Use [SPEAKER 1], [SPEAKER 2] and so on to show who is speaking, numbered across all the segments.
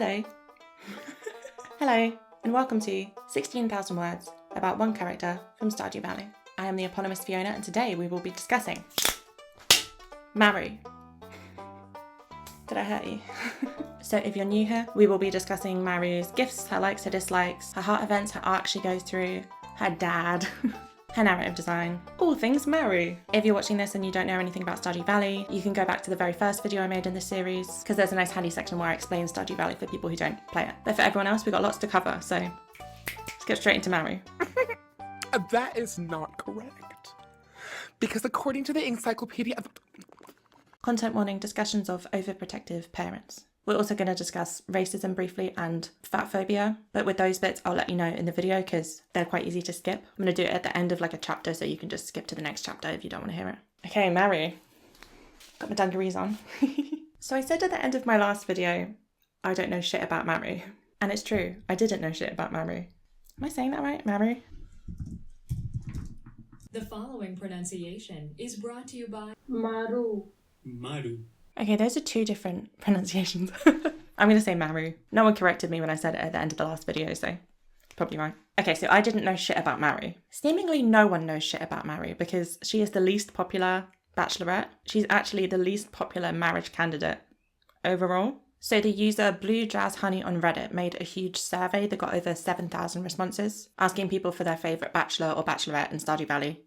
[SPEAKER 1] Hello. Hello, and welcome to 16,000 Words about one character from Stardew Valley. I am the eponymous Fiona, and today we will be discussing Maru. Did I hurt you? So if you're new here, we will be discussing Maru's gifts, her likes, her dislikes, her heart events, her arc she goes through, her dad, her narrative design, all things Maru. If you're watching this and you don't know anything about Stardew Valley, you can go back to the very first video I made in this series, because there's a nice handy section where I explain Stardew Valley for people who don't play it. But for everyone else, we've got lots to cover, so let's get straight into Maru.
[SPEAKER 2] That is not correct. Because according to the encyclopedia of...
[SPEAKER 1] Content warning, discussions of overprotective parents. We're also going to discuss racism briefly and fat phobia, but with those bits I'll let you know in the video because they're quite easy to skip. I'm going to do it at the end of like a chapter so you can just skip to the next chapter if you don't want to hear it. Okay, Maru. Got my dungarees on. So I said at the end of my last video, I don't know shit about Maru. And it's true, I didn't know shit about Maru. Am I saying that right, Maru?
[SPEAKER 3] The following pronunciation is brought to you by
[SPEAKER 4] Maru.
[SPEAKER 5] Maru.
[SPEAKER 1] Okay, those are two different pronunciations. I'm going to say Maru. No one corrected me when I said it at the end of the last video, so probably right. Okay, so I didn't know shit about Maru. Seemingly no one knows shit about Maru because she is the least popular bachelorette. She's actually the least popular marriage candidate overall. So the user Blue Jazz Honey on Reddit made a huge survey that got over 7,000 responses, asking people for their favourite bachelor or bachelorette in Stardew Valley.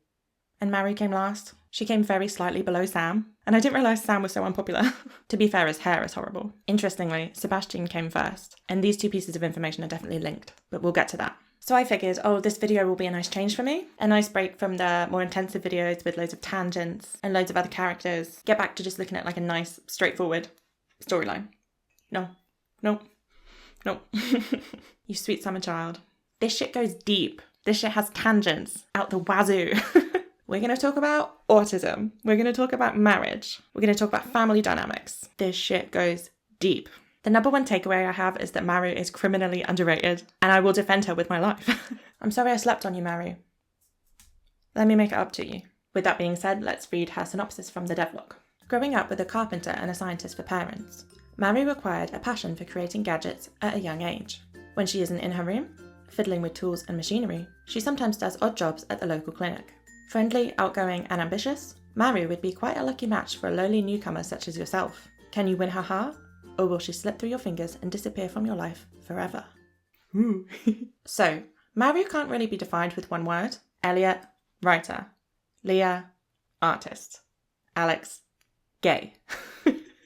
[SPEAKER 1] And Maru came last. She came very slightly below Sam, and I didn't realise Sam was so unpopular. To be fair, his hair is horrible. Interestingly, Sebastian came first, and these two pieces of information are definitely linked, but we'll get to that. So I figured, this video will be a nice change for me, a nice break from the more intensive videos with loads of tangents and loads of other characters. Get back to just looking at like a nice, straightforward storyline. No. You sweet summer child. This shit goes deep. This shit has tangents out the wazoo. We're going to talk about autism. We're going to talk about marriage. We're going to talk about family dynamics. This shit goes deep. The number one takeaway I have is that Maru is criminally underrated, and I will defend her with my life. I'm sorry I slept on you, Maru. Let me make it up to you. With that being said, let's read her synopsis from the devlog. Growing up with a carpenter and a scientist for parents, Maru acquired a passion for creating gadgets at a young age. When she isn't in her room, fiddling with tools and machinery, she sometimes does odd jobs at the local clinic. Friendly, outgoing, and ambitious, Maru would be quite a lucky match for a lowly newcomer such as yourself. Can you win her heart? Or will she slip through your fingers and disappear from your life forever? Ooh. So, Maru can't really be defined with one word. Elliot, writer. Leah, artist. Alex, gay.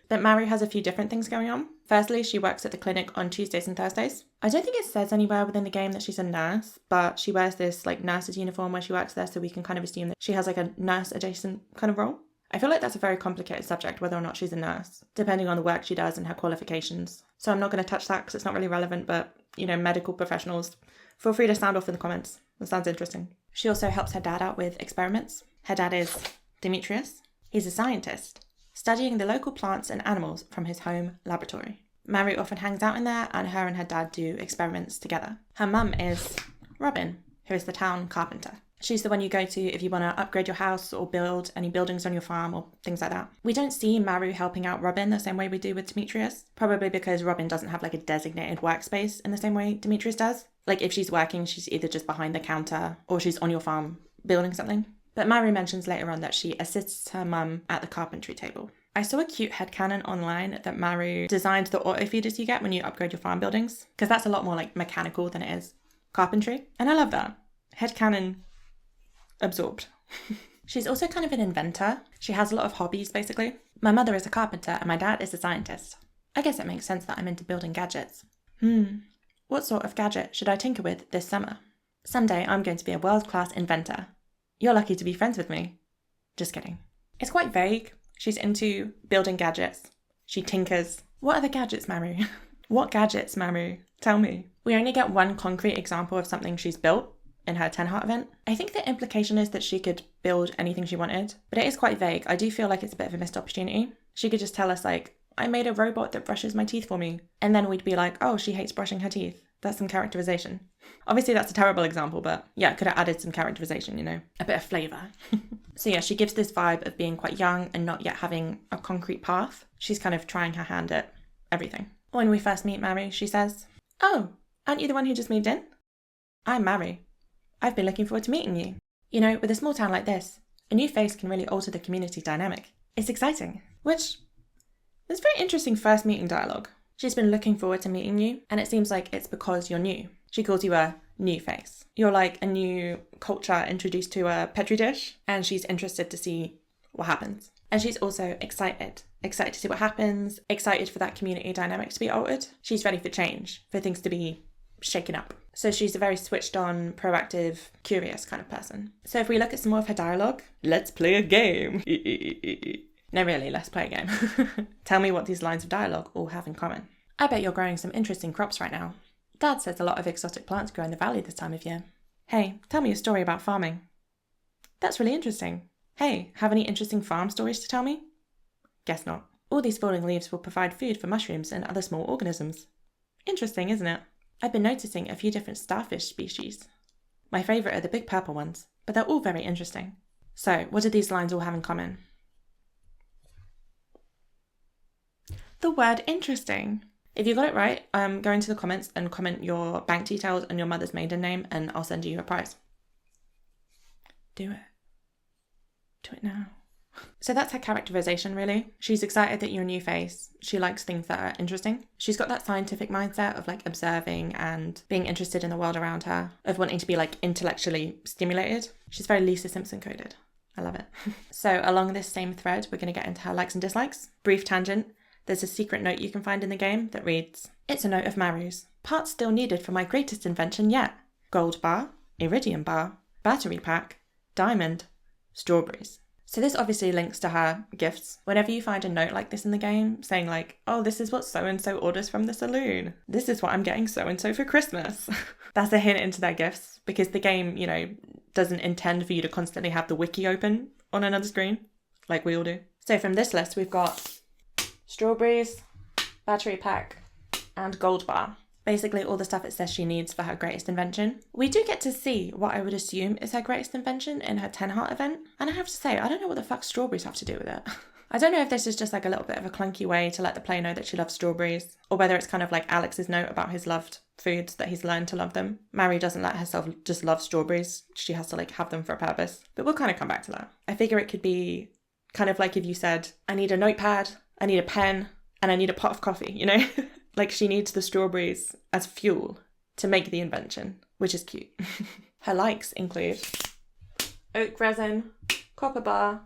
[SPEAKER 1] But Maru has a few different things going on. Firstly, she works at the clinic on Tuesdays and Thursdays. I don't think it says anywhere within the game that she's a nurse, but she wears this like nurse's uniform where she works there, so we can kind of assume that she has like a nurse adjacent kind of role. I feel like that's a very complicated subject, whether or not she's a nurse, depending on the work she does and her qualifications. So I'm not going to touch that because it's not really relevant, but medical professionals, feel free to sound off in the comments. That sounds interesting. She also helps her dad out with experiments. Her dad is Demetrius. He's a scientist, studying the local plants and animals from his home laboratory. Maru often hangs out in there, and her dad do experiments together. Her mum is Robin, who is the town carpenter. She's the one you go to if you want to upgrade your house or build any buildings on your farm or things like that. We don't see Maru helping out Robin the same way we do with Demetrius, probably because Robin doesn't have like a designated workspace in the same way Demetrius does. Like if she's working, she's either just behind the counter or she's on your farm building something. But Maru mentions later on that she assists her mum at the carpentry table. I saw a cute headcanon online that Maru designed the auto feeders you get when you upgrade your farm buildings, because that's a lot more like mechanical than it is carpentry. And I love that. Headcanon absorbed. She's also kind of an inventor. She has a lot of hobbies, basically. My mother is a carpenter and my dad is a scientist. I guess it makes sense that I'm into building gadgets. What sort of gadget should I tinker with this summer? Someday I'm going to be a world-class inventor. You're lucky to be friends with me. Just kidding. It's quite vague. She's into building gadgets. She tinkers. What are the gadgets, Maru? What gadgets, Maru? Tell me. We only get one concrete example of something she's built in her 10 heart event. I think the implication is that she could build anything she wanted, but it is quite vague. I do feel like it's a bit of a missed opportunity. She could just tell us like, I made a robot that brushes my teeth for me. And then we'd be like, oh, she hates brushing her teeth. That's some characterization. Obviously that's a terrible example, but yeah, could have added some characterization, a bit of flavour. So yeah, she gives this vibe of being quite young and not yet having a concrete path. She's kind of trying her hand at everything. When we first meet Maru, she says, "Oh, aren't you the one who just moved in? I'm Maru. I've been looking forward to meeting you. You know, with a small town like this, a new face can really alter the community dynamic. It's exciting." Which is very interesting first meeting dialogue. She's been looking forward to meeting you, and it seems like it's because you're new. She calls you a new face. You're like a new culture introduced to a petri dish, and she's interested to see what happens. And she's also excited to see what happens, excited for that community dynamic to be altered. She's ready for change, for things to be shaken up. So she's a very switched on, proactive, curious kind of person. So if we look at some more of her dialogue, let's play a game. No, really, let's play a game. Tell me what these lines of dialogue all have in common. I bet you're growing some interesting crops right now. Dad says a lot of exotic plants grow in the valley this time of year. Hey, tell me a story about farming. That's really interesting. Hey, have any interesting farm stories to tell me? Guess not. All these falling leaves will provide food for mushrooms and other small organisms. Interesting, isn't it? I've been noticing a few different starfish species. My favourite are the big purple ones, but they're all very interesting. So, what do these lines all have in common? The word interesting. If you got it right, go into the comments and comment your bank details and your mother's maiden name, and I'll send you a prize. Do it. Do it now. So that's her characterization, really. She's excited that you're a new face. She likes things that are interesting. She's got that scientific mindset of like observing and being interested in the world around her, of wanting to be like intellectually stimulated. She's very Lisa Simpson coded. I love it. So along this same thread, we're going to get into her likes and dislikes. Brief tangent. There's a secret note you can find in the game that reads, "It's a note of Maru's. Parts still needed for my greatest invention yet. Gold bar, iridium bar, battery pack, diamond, strawberries." So this obviously links to her gifts. Whenever you find a note like this in the game, saying like, "Oh, this is what so-and-so orders from the saloon. This is what I'm getting so-and-so for Christmas." That's a hint into their gifts, because the game, you know, doesn't intend for you to constantly have the wiki open on another screen, like we all do. So from this list, we've got strawberries, battery pack, and gold bar. Basically all the stuff it says she needs for her greatest invention. We do get to see what I would assume is her greatest invention in her 10 heart event. And I have to say, I don't know what the fuck strawberries have to do with it. I don't know if this is just like a little bit of a clunky way to let the player know that she loves strawberries, or whether it's kind of like Alex's note about his loved foods, that he's learned to love them. Maru doesn't let herself just love strawberries. She has to like have them for a purpose. But we'll kind of come back to that. I figure it could be kind of like if you said, I need a notepad, I need a pen, and I need a pot of coffee, you know? Like she needs the strawberries as fuel to make the invention, which is cute. Her likes include oak resin, copper bar,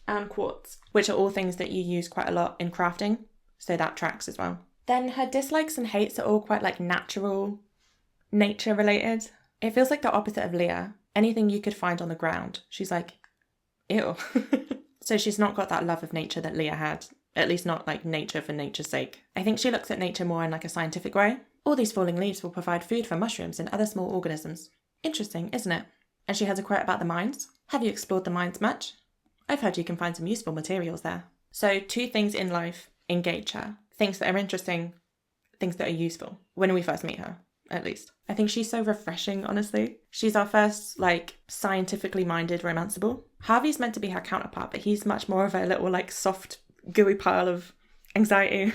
[SPEAKER 1] and quartz, which are all things that you use quite a lot in crafting, so that tracks as well. Then her dislikes and hates are all quite like natural, nature related. It feels like the opposite of Leah. Anything you could find on the ground, she's like, ew. So she's not got that love of nature that Leah had. At least not like nature for nature's sake. I think she looks at nature more in like a scientific way. All these falling leaves will provide food for mushrooms and other small organisms. Interesting, isn't it? And she has a quote about the mines. Have you explored the mines much? I've heard you can find some useful materials there. So 2 things in life engage her. Things that are interesting, things that are useful. When we first meet her, at least. I think she's so refreshing, honestly. She's our first like scientifically minded romanceable. Harvey's meant to be her counterpart, but he's much more of a little like soft gooey pile of anxiety.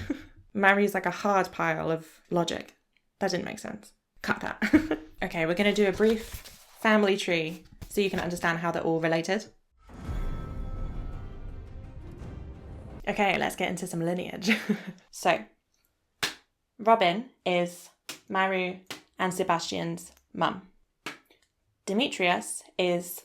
[SPEAKER 1] Mary's like a hard pile of logic. That didn't make sense. Cut that. Okay, we're going to do a brief family tree so you can understand how they're all related. Okay, let's get into some lineage. So, Robin is Maru and Sebastian's mum. Demetrius is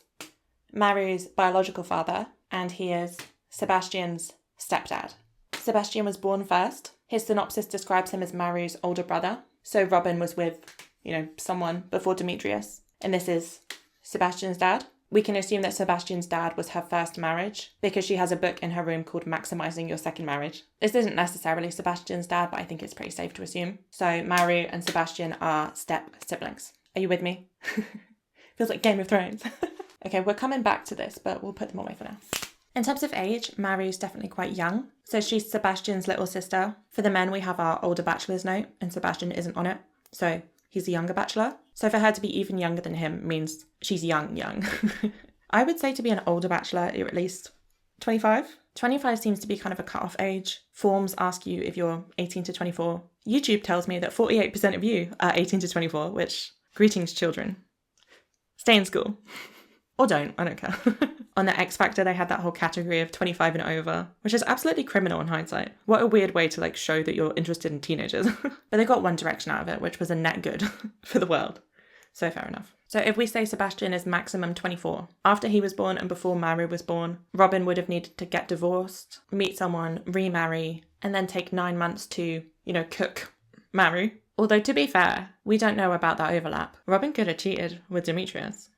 [SPEAKER 1] Maru's biological father, and he is Sebastian's stepdad. Sebastian was born first. His synopsis describes him as Maru's older brother. So Robin was with, someone before Demetrius. And this is Sebastian's dad. We can assume that Sebastian's dad was her first marriage because she has a book in her room called Maximizing Your Second Marriage. This isn't necessarily Sebastian's dad, but I think it's pretty safe to assume. So Maru and Sebastian are step siblings. Are you with me? Feels like Game of Thrones. Okay, we're coming back to this, but we'll put them away for now. In terms of age, Maru's definitely quite young. So she's Sebastian's little sister. For the men, we have our older bachelor's note, and Sebastian isn't on it. So he's a younger bachelor. So for her to be even younger than him means she's young. I would say to be an older bachelor, you're at least 25. 25 seems to be kind of a cut-off age. Forms ask you if you're 18 to 24. YouTube tells me that 48% of you are 18 to 24, which, greetings children. Stay in school. Or don't, I don't care. On the X Factor, they had that whole category of 25 and over, which is absolutely criminal in hindsight. What a weird way to like show that you're interested in teenagers. But they got one direction out of it, which was a net good for the world. So fair enough. So if we say Sebastian is maximum 24, after he was born and before Maru was born, Robin would have needed to get divorced, meet someone, remarry, and then take 9 months to, cook Maru. Although to be fair, we don't know about that overlap. Robin could have cheated with Demetrius.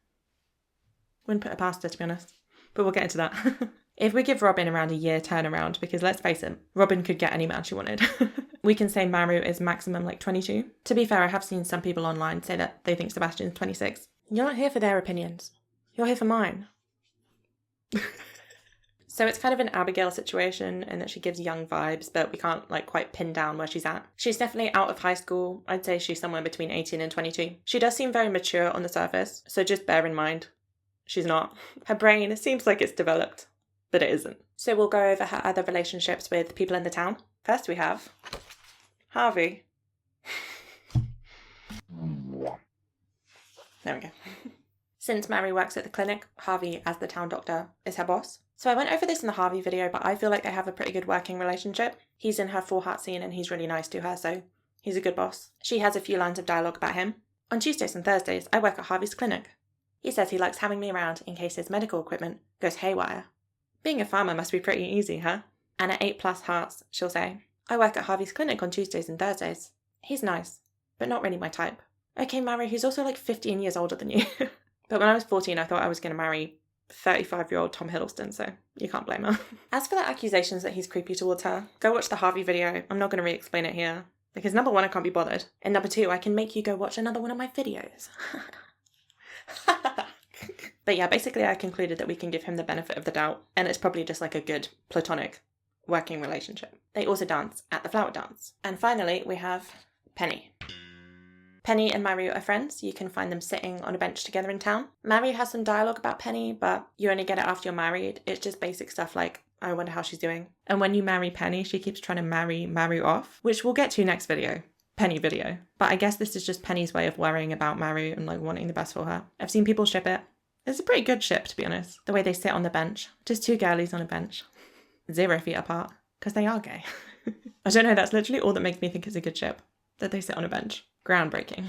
[SPEAKER 1] Wouldn't put it past her, to be honest. But we'll get into that. If we give Robin around a year turnaround, because let's face it, Robin could get any man she wanted. We can say Maru is maximum like 22. To be fair, I have seen some people online say that they think Sebastian's 26. You're not here for their opinions. You're here for mine. So it's kind of an Abigail situation in that she gives young vibes, but we can't like quite pin down where she's at. She's definitely out of high school. I'd say she's somewhere between 18 and 22. She does seem very mature on the surface, so just bear in mind, she's not. Her brain seems like it's developed, but it isn't. So we'll go over her other relationships with people in the town. First we have Harvey. There we go. Since Mary works at the clinic, Harvey, as the town doctor, is her boss. So I went over this in the Harvey video, but I feel like they have a pretty good working relationship. He's in her full heart scene and he's really nice to her, so he's a good boss. She has a few lines of dialogue about him. On Tuesdays and Thursdays, I work at Harvey's clinic. He says he likes having me around in case his medical equipment goes haywire. Being a farmer must be pretty easy, huh? And at 8+ hearts, she'll say, I work at Harvey's clinic on Tuesdays and Thursdays. He's nice, but not really my type. Okay, Mary, who's also like 15 years older than you. But when I was 14, I thought I was going to marry 35-year-old Tom Hiddleston, so you can't blame her. As for the accusations that he's creepy towards her, go watch the Harvey video. I'm not going to re-explain it here. Because number one, I can't be bothered. And number two, I can make you go watch another one of my videos. But yeah, basically I concluded that we can give him the benefit of the doubt, and it's probably just like a good platonic working relationship. They also dance at the flower dance. And finally, we have Penny. Penny and Maru are friends. You can find them sitting on a bench together in town. Maru has some dialogue about Penny, but you only get it after you're married. It's just basic stuff like, I wonder how she's doing. And when you marry Penny, she keeps trying to marry Maru off, which we'll get to next video. Penny video. But I guess this is just Penny's way of worrying about Maru and like wanting the best for her. I've seen people ship it. It's a pretty good ship, to be honest. The way they sit on the bench. Just two girlies on a bench. 0 feet apart. Because they are gay. I don't know, that's literally all that makes me think it's a good ship. That they sit on a bench. Groundbreaking.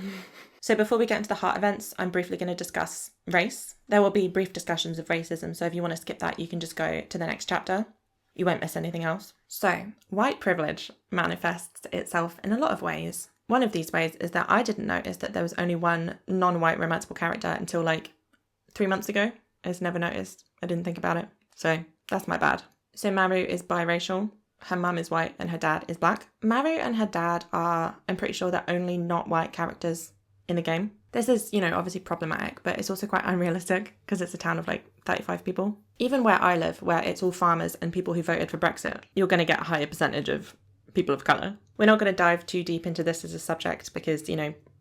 [SPEAKER 1] So before we get into the heart events, I'm briefly going to discuss race. There will be brief discussions of racism, so if you want to skip that, you can just go to the next chapter. You won't miss anything else. So, white privilege manifests itself in a lot of ways. One of these ways is that I didn't notice that there was only one non-white romanceable character until like 3 months ago. I just never noticed. I didn't think about it. So, that's my bad. So Maru is biracial. Her mum is white and her dad is black. Maru and her dad are, I'm pretty sure, the only not white characters in the game. This is, obviously problematic, but it's also quite unrealistic because it's a town of like 35 people. Even where I live, where it's all farmers and people who voted for Brexit, you're going to get a higher percentage of people of colour. We're not going to dive too deep into this as a subject because,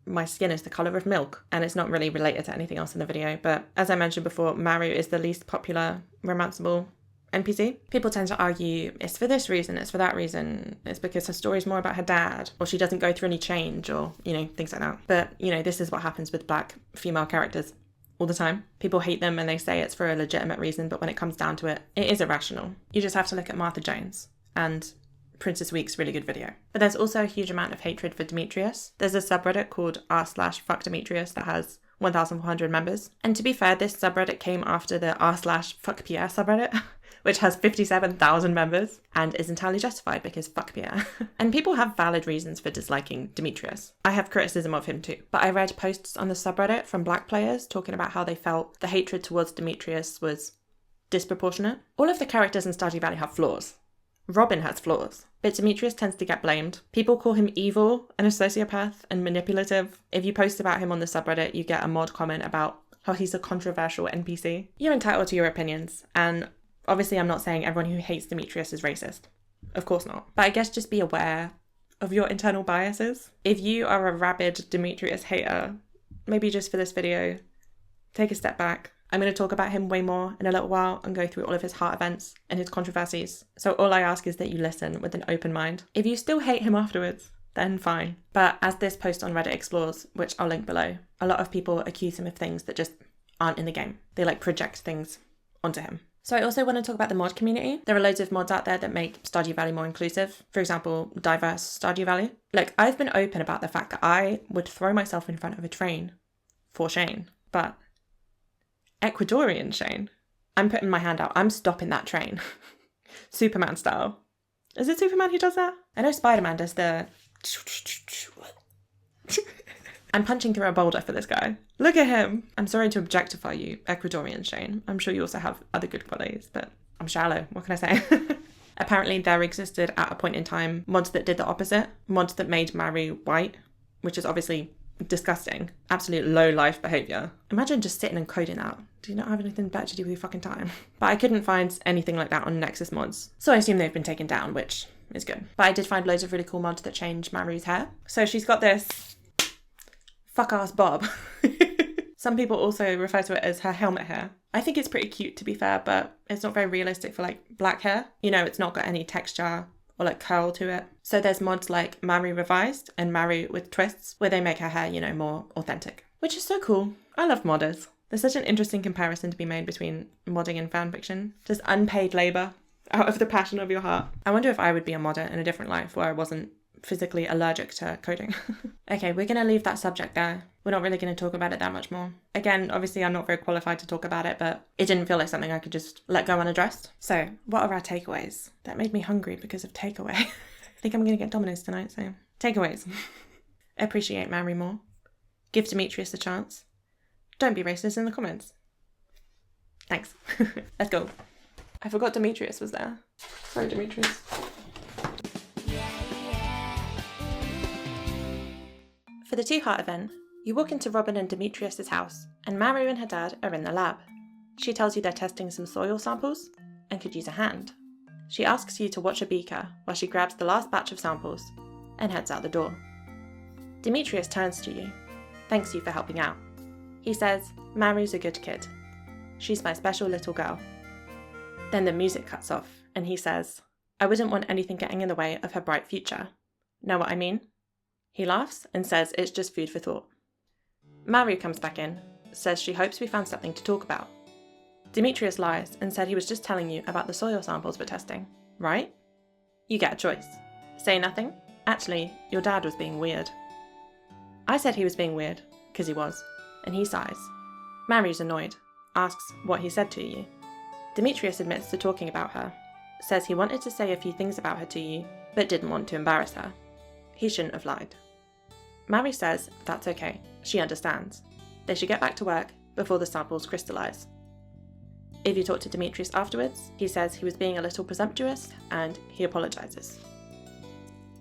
[SPEAKER 1] my skin is the colour of milk and it's not really related to anything else in the video. But as I mentioned before, Maru is the least popular romanceable NPC. People tend to argue it's for this reason, it's for that reason, it's because her story's more about her dad, or she doesn't go through any change, or, things like that. But, this is what happens with black female characters all the time. People hate them and they say it's for a legitimate reason, but when it comes down to it, it is irrational. You just have to look at Martha Jones and Princess Week's really good video. But there's also a huge amount of hatred for Demetrius. There's a subreddit called r/fuckdemetrius that has 1,400 members. And to be fair, this subreddit came after the r/fuckpierre subreddit, which has 57,000 members and is entirely justified because fuck Pierre. And people have valid reasons for disliking Demetrius. I have criticism of him too. But I read posts on the subreddit from black players talking about how they felt the hatred towards Demetrius was disproportionate. All of the characters in Stardew Valley have flaws. Robin has flaws, but Demetrius tends to get blamed. People call him evil and a sociopath and manipulative. If you post about him on the subreddit, you get a mod comment about how he's a controversial NPC. You're entitled to your opinions, and obviously I'm not saying everyone who hates Demetrius is racist. Of course not. But I guess just be aware of your internal biases. If you are a rabid Demetrius hater, maybe just for this video, take a step back. I'm going to talk about him way more in a little while and go through all of his heart events and his controversies. So all I ask is that you listen with an open mind. If you still hate him afterwards, then fine. But as this post on Reddit explores, which I'll link below, a lot of people accuse him of things that just aren't in the game. They like project things onto him. So I also want to talk about the mod community. There are loads of mods out there that make Stardew Valley more inclusive. For example, diverse Stardew Valley. Look, I've been open about the fact that I would throw myself in front of a train for Shane, but Ecuadorian Shane, I'm putting my hand out. I'm stopping that train. Superman style. Is it Superman who does that? I know Spider-Man does the... I'm punching through a boulder for this guy. Look at him. I'm sorry to objectify you, Ecuadorian Shane. I'm sure you also have other good qualities, but I'm shallow. What can I say? Apparently there existed at a point in time mods that did the opposite. Mods that made Maru white, which is obviously disgusting. Absolute low life behaviour. Imagine just sitting and coding that. Do you not have anything better to do with your fucking time? But I couldn't find anything like that on Nexus mods. So I assume they've been taken down, which is good. But I did find loads of really cool mods that change Maru's hair. So she's got this fuck-ass bob. Some people also refer to it as her helmet hair. I think it's pretty cute, to be fair, but it's not very realistic for like black hair. You know, it's not got any texture or like curl to it. So there's mods like Maru Revised and Maru with Twists, where they make her hair, you know, more authentic, which is so cool. I love modders. There's such an interesting comparison to be made between modding and fanfiction. Just unpaid labour out of the passion of your heart. I wonder if I would be a modder in a different life where I wasn't physically allergic to coding. Okay, we're going to leave that subject there. We're not really going to talk about it that much more. Again, obviously I'm not very qualified to talk about it, but it didn't feel like something I could just let go unaddressed. So, what are our takeaways? That made me hungry because of takeaway. I think I'm going to get Domino's tonight, so... Takeaways. Appreciate Maru more. Give Demetrius a chance. Don't be racist in the comments. Thanks. Let's go. I forgot Demetrius was there. Sorry, Demetrius. For the 2 Heart event, you walk into Robin and Demetrius' house, and Maru and her dad are in the lab. She tells you they're testing some soil samples and could use a hand. She asks you to watch a beaker while she grabs the last batch of samples and heads out the door. Demetrius turns to you, thanks you for helping out. He says, Maru's a good kid. She's my special little girl. Then the music cuts off, and he says, I wouldn't want anything getting in the way of her bright future. Know what I mean? He laughs and says it's just food for thought. Maru comes back in, says she hopes we found something to talk about. Demetrius lies and said he was just telling you about the soil samples we're testing, right? You get a choice. Say nothing? Actually, your dad was being weird. I said he was being weird, because he was, and he sighs. Maru's annoyed, asks what he said to you. Demetrius admits to talking about her, says he wanted to say a few things about her to you, but didn't want to embarrass her. He shouldn't have lied. Maru says that's okay, she understands. They should get back to work before the samples crystallise. If you talk to Demetrius afterwards, he says he was being a little presumptuous and he apologises.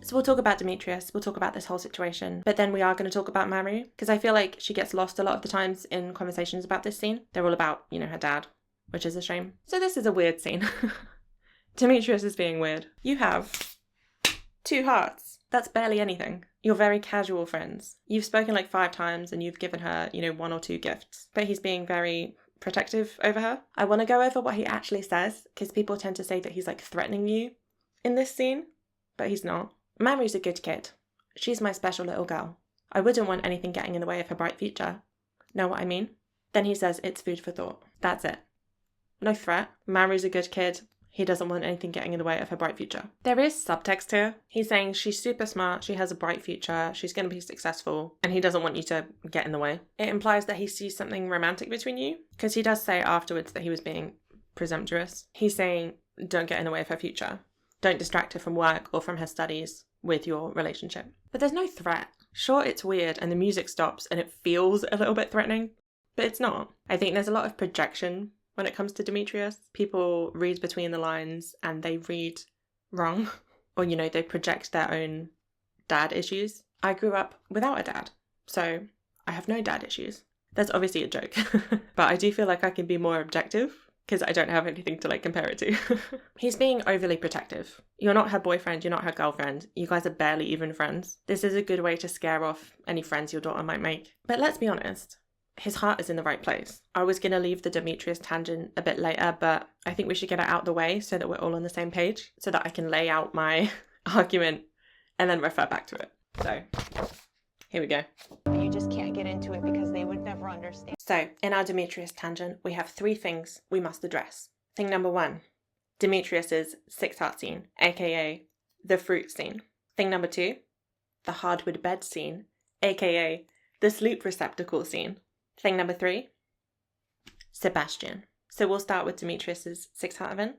[SPEAKER 1] So we'll talk about Demetrius, we'll talk about this whole situation, but then we are going to talk about Maru, because I feel like she gets lost a lot of the times in conversations about this scene. They're all about, you know, her dad, which is a shame. So this is a weird scene. Demetrius is being weird. You have 2 hearts. That's barely anything. You're very casual friends. You've spoken like 5 times and you've given her, you know, 1 or 2 gifts. But he's being very protective over her. I want to go over what he actually says, because people tend to say that he's like threatening you in this scene, but he's not. Maru's a good kid. She's my special little girl. I wouldn't want anything getting in the way of her bright future. Know what I mean? Then he says it's food for thought. That's it. No threat. Maru's a good kid. He doesn't want anything getting in the way of her bright future. There is subtext here. He's saying she's super smart, she has a bright future, she's going to be successful, and he doesn't want you to get in the way. It implies that he sees something romantic between you, because he does say afterwards that he was being presumptuous. He's saying, don't get in the way of her future. Don't distract her from work or from her studies with your relationship. But there's no threat. Sure, it's weird and the music stops and it feels a little bit threatening, but it's not. I think there's a lot of projection when it comes to Demetrius. People read between the lines and they read wrong. Or, you know, they project their own dad issues. I grew up without a dad, so I have no dad issues. That's obviously a joke. But I do feel like I can be more objective because I don't have anything to like compare it to. He's being overly protective. You're not her boyfriend, you're not her girlfriend. You guys are barely even friends. This is a good way to scare off any friends your daughter might make. But let's be honest. His heart is in the right place. I was going to leave the Demetrius tangent a bit later, but I think we should get it out the way so that we're all on the same page, so that I can lay out my argument and then refer back to it. So, here we go.
[SPEAKER 4] You just can't get into it because they would never understand.
[SPEAKER 1] So, in our Demetrius tangent, we have 3 things we must address. Thing number 1, Demetrius's 6-heart scene, aka the fruit scene. Thing number 2, the hardwood bed scene, aka the sleep receptacle scene. Thing number 3, Sebastian. So we'll start with Demetrius's 6-heart event.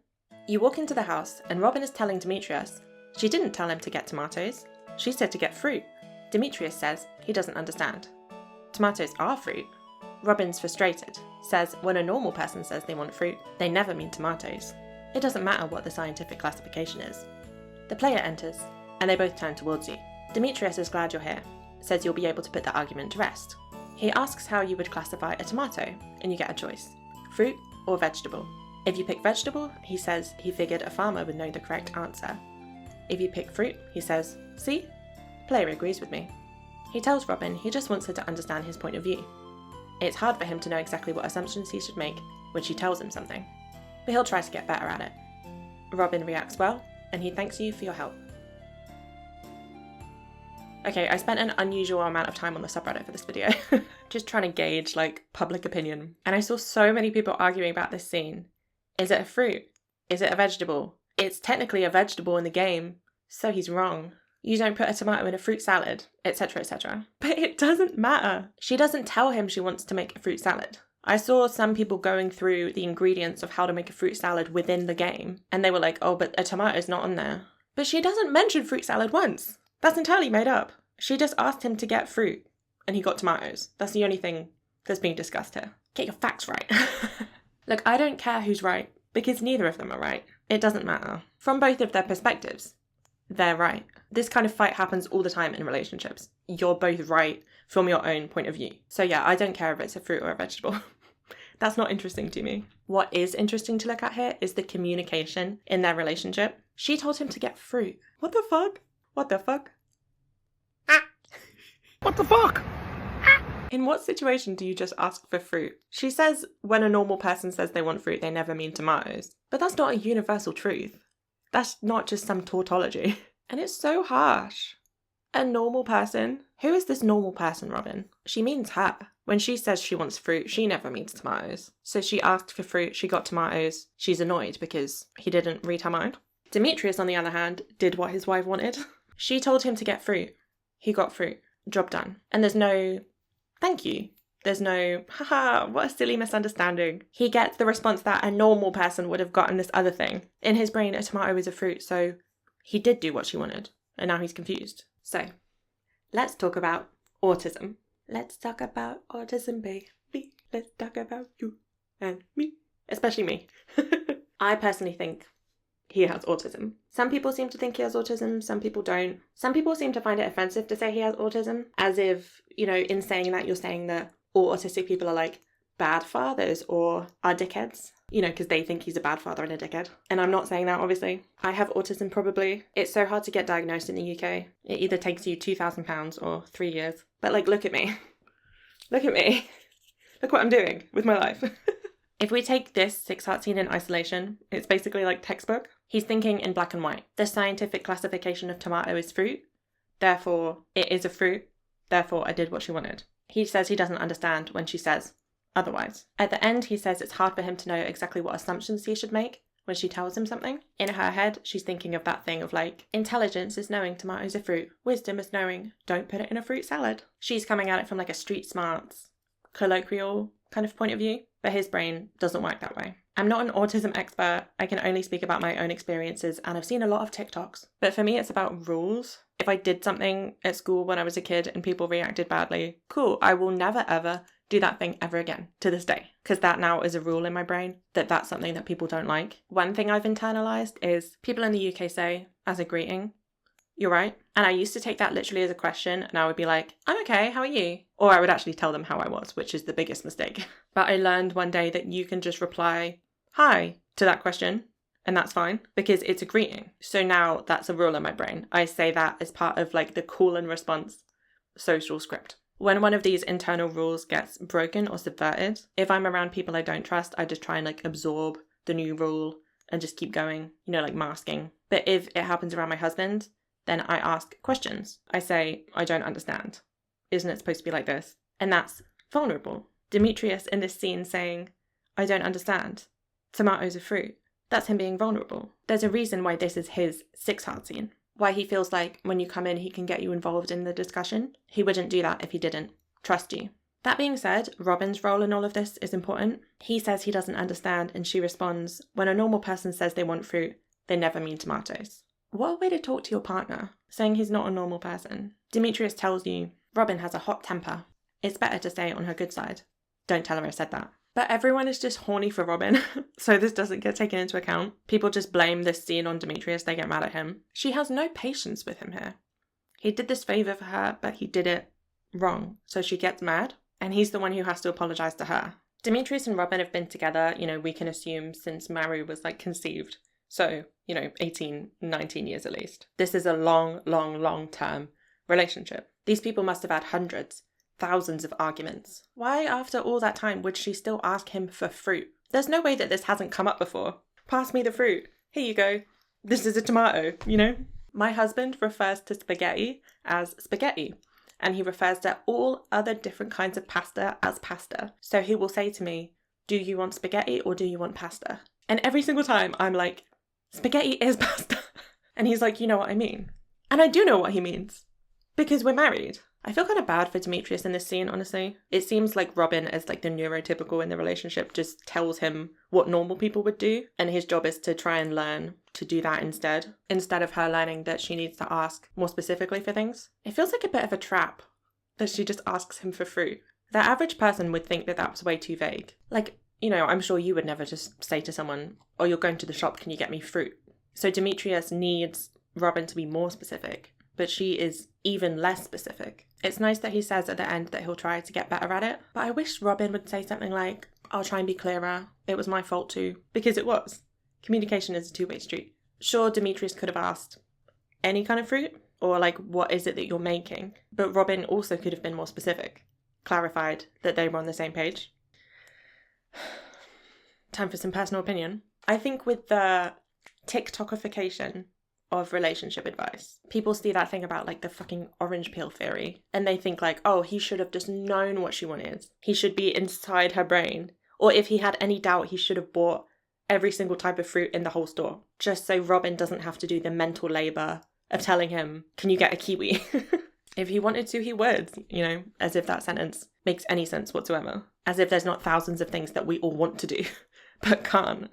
[SPEAKER 1] You walk into the house and Robin is telling Demetrius she didn't tell him to get tomatoes. She said to get fruit. Demetrius says he doesn't understand. Tomatoes are fruit. Robin's frustrated, says when a normal person says they want fruit, they never mean tomatoes. It doesn't matter what the scientific classification is. The player enters, and they both turn towards you. Demetrius is glad you're here, says you'll be able to put the argument to rest. He asks how you would classify a tomato, and you get a choice: fruit or vegetable. If you pick vegetable, he says he figured a farmer would know the correct answer. If you pick fruit, he says, see? Player agrees with me. He tells Robin he just wants her to understand his point of view. It's hard for him to know exactly what assumptions he should make when she tells him something, but he'll try to get better at it. Robin reacts well, and he thanks you for your help. Okay, I spent an unusual amount of time on the subreddit for this video, just trying to gauge, public opinion. And I saw so many people arguing about this scene. Is it a fruit? Is it a vegetable? It's technically a vegetable in the game, so he's wrong. You don't put a tomato in a fruit salad, etc, etc. But it doesn't matter. She doesn't tell him she wants to make a fruit salad. I saw some people going through the ingredients of how to make a fruit salad within the game, and they were like, oh, but a tomato's not on there. But she doesn't mention fruit salad once. That's entirely made up. She just asked him to get fruit, and he got tomatoes. That's the only thing that's being discussed here. Get your facts right. Look, I don't care who's right, because neither of them are right. It doesn't matter. From both of their perspectives, they're right. This kind of fight happens all the time in relationships. You're both right from your own point of view. So yeah, I don't care if it's a fruit or a vegetable. That's not interesting to me. What is interesting to look at here is the communication in their relationship. She told him to get fruit. What the fuck? What the fuck?
[SPEAKER 2] What the fuck?
[SPEAKER 1] In what situation do you just ask for fruit? She says when a normal person says they want fruit, they never mean tomatoes. But that's not a universal truth. That's not just some tautology. And it's so harsh. A normal person? Who is this normal person, Robin? She means her. When she says she wants fruit, she never means tomatoes. So she asked for fruit, she got tomatoes. She's annoyed because he didn't read her mind. Demetrius, on the other hand, did what his wife wanted. She told him to get fruit. He got fruit. Job done. And there's no thank you. There's no, haha, what a silly misunderstanding. He gets the response that a normal person would have gotten this other thing. In his brain, a tomato is a fruit, so he did do what she wanted. And now he's confused. So, let's talk about autism. Let's talk about autism, baby. Let's talk about you and me. Especially me. I personally think he has autism. Some people seem to think he has autism, some people don't. Some people seem to find it offensive to say he has autism, as if, in saying that you're saying that all autistic people are bad fathers or are dickheads, because they think he's a bad father and a dickhead. And I'm not saying that, obviously. I have autism probably. It's so hard to get diagnosed in the UK. It either takes you £2,000 or 3 years. But look at me. Look at me. Look what I'm doing with my life. If we take this 6-heart scene in isolation, it's basically like textbook. He's thinking in black and white. The scientific classification of tomato is fruit. Therefore, it is a fruit. Therefore, I did what she wanted. He says he doesn't understand when she says otherwise. At the end, he says it's hard for him to know exactly what assumptions he should make when she tells him something. In her head, she's thinking of that thing of intelligence is knowing tomatoes are fruit. Wisdom is knowing don't put it in a fruit salad. She's coming at it from a street smarts, colloquial kind of point of view. But his brain doesn't work that way. I'm not an autism expert. I can only speak about my own experiences, and I've seen a lot of TikToks. But for me, it's about rules. If I did something at school when I was a kid and people reacted badly, cool, I will never ever do that thing ever again to this day. Because that now is a rule in my brain, that's something that people don't like. One thing I've internalized is people in the UK say, as a greeting, you're right. And I used to take that literally as a question, and I would be like, I'm okay, how are you? Or I would actually tell them how I was, which is the biggest mistake. But I learned one day that you can just reply, hi, to that question, and that's fine, because it's a greeting. So now that's a rule in my brain. I say that as part of the call and response social script. When one of these internal rules gets broken or subverted, if I'm around people I don't trust, I just try and absorb the new rule and just keep going, masking. But if it happens around my husband, then I ask questions. I say, I don't understand. Isn't it supposed to be like this? And that's vulnerable. Demetrius in this scene saying, I don't understand. Tomatoes are fruit. That's him being vulnerable. There's a reason why this is his 6-heart scene. Why he feels like when you come in, he can get you involved in the discussion. He wouldn't do that if he didn't trust you. That being said, Robin's role in all of this is important. He says he doesn't understand, and she responds, when a normal person says they want fruit, they never mean tomatoes. What a way to talk to your partner, saying he's not a normal person. Demetrius tells you, Robin has a hot temper. It's better to stay on her good side. Don't tell her I said that. But everyone is just horny for Robin, so this doesn't get taken into account. People just blame this scene on Demetrius, they get mad at him. She has no patience with him here. He did this favour for her, but he did it wrong, so she gets mad, and he's the one who has to apologise to her. Demetrius and Robin have been together, we can assume since Maru was conceived. So, 18, 19 years at least. This is a long-term relationship. These people must have had hundreds, thousands of arguments. Why, after all that time, would she still ask him for fruit? There's no way that this hasn't come up before. Pass me the fruit. Here you go. This is a tomato, My husband refers to spaghetti as spaghetti, and he refers to all other different kinds of pasta as pasta. So he will say to me, do you want spaghetti or do you want pasta? And every single time I'm like, spaghetti is pasta. And he's like, you know what I mean? And I do know what he means. Because we're married. I feel kind of bad for Demetrius in this scene, honestly. It seems like Robin, as the neurotypical in the relationship, just tells him what normal people would do. And his job is to try and learn to do that instead of her learning that she needs to ask more specifically for things. It feels like a bit of a trap that she just asks him for fruit. The average person would think that was way too vague. I'm sure you would never just say to someone, oh, you're going to the shop, can you get me fruit? So Demetrius needs Robin to be more specific, but she is even less specific. It's nice that he says at the end that he'll try to get better at it, but I wish Robin would say something like, I'll try and be clearer, it was my fault too, because it was. Communication is a two-way street. Sure, Demetrius could have asked any kind of fruit, or what is it that you're making? But Robin also could have been more specific, clarified that they were on the same page. Time for some personal opinion. I think with the TikTokification of relationship advice, people see that thing about the fucking orange peel theory, and they think oh, he should have just known what she wanted. He should be inside her brain. Or if he had any doubt, he should have bought every single type of fruit in the whole store, just so Robin doesn't have to do the mental labour of telling him, can you get a kiwi? If he wanted to, he would, as if that sentence makes any sense whatsoever. As if there's not thousands of things that we all want to do, but can't.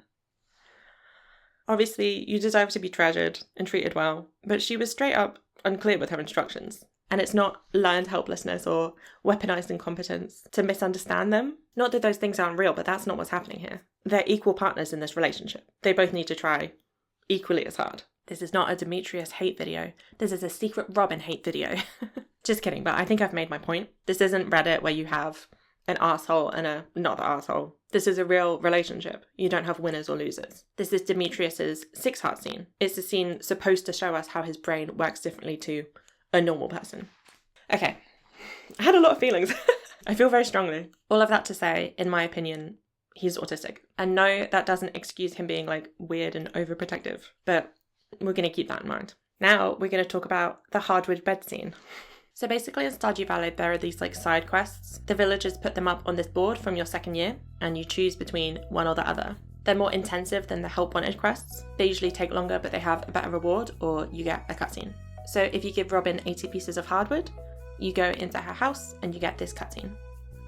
[SPEAKER 1] Obviously, you deserve to be treasured and treated well, but she was straight up unclear with her instructions. And it's not learned helplessness or weaponized incompetence to misunderstand them. Not that those things aren't real, but that's not what's happening here. They're equal partners in this relationship. They both need to try equally as hard. This is not a Demetrius hate video. This is a secret Robin hate video. Just kidding, but I think I've made my point. This isn't Reddit where you have an arsehole and a not the arsehole. This is a real relationship. You don't have winners or losers. This is Demetrius's 6-heart scene. It's a scene supposed to show us how his brain works differently to a normal person. Okay, I had a lot of feelings. I feel very strongly. All of that to say, in my opinion, he's autistic. And no, that doesn't excuse him being weird and overprotective, but we're going to keep that in mind. Now we're going to talk about the hardwood bed scene. So basically in Stardew Valley, there are these side quests. The villagers put them up on this board from your second year, and you choose between one or the other. They're more intensive than the help wanted quests. They usually take longer, but they have a better reward, or you get a cutscene. So if you give Robin 80 pieces of hardwood, you go into her house and you get this cutscene.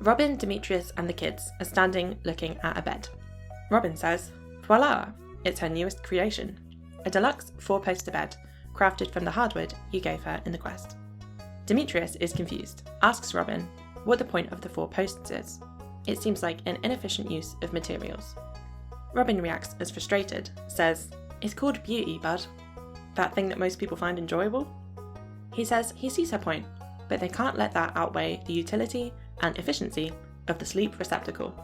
[SPEAKER 1] Robin, Demetrius, and the kids are standing looking at a bed. Robin says, voila, it's her newest creation. A deluxe 4-poster bed, crafted from the hardwood you gave her in the quest. Demetrius is confused, asks Robin what the point of the 4 posts is. It seems like an inefficient use of materials. Robin reacts as frustrated, says, it's called beauty, bud. That thing that most people find enjoyable? He says he sees her point, but they can't let that outweigh the utility and efficiency of the sleep receptacle.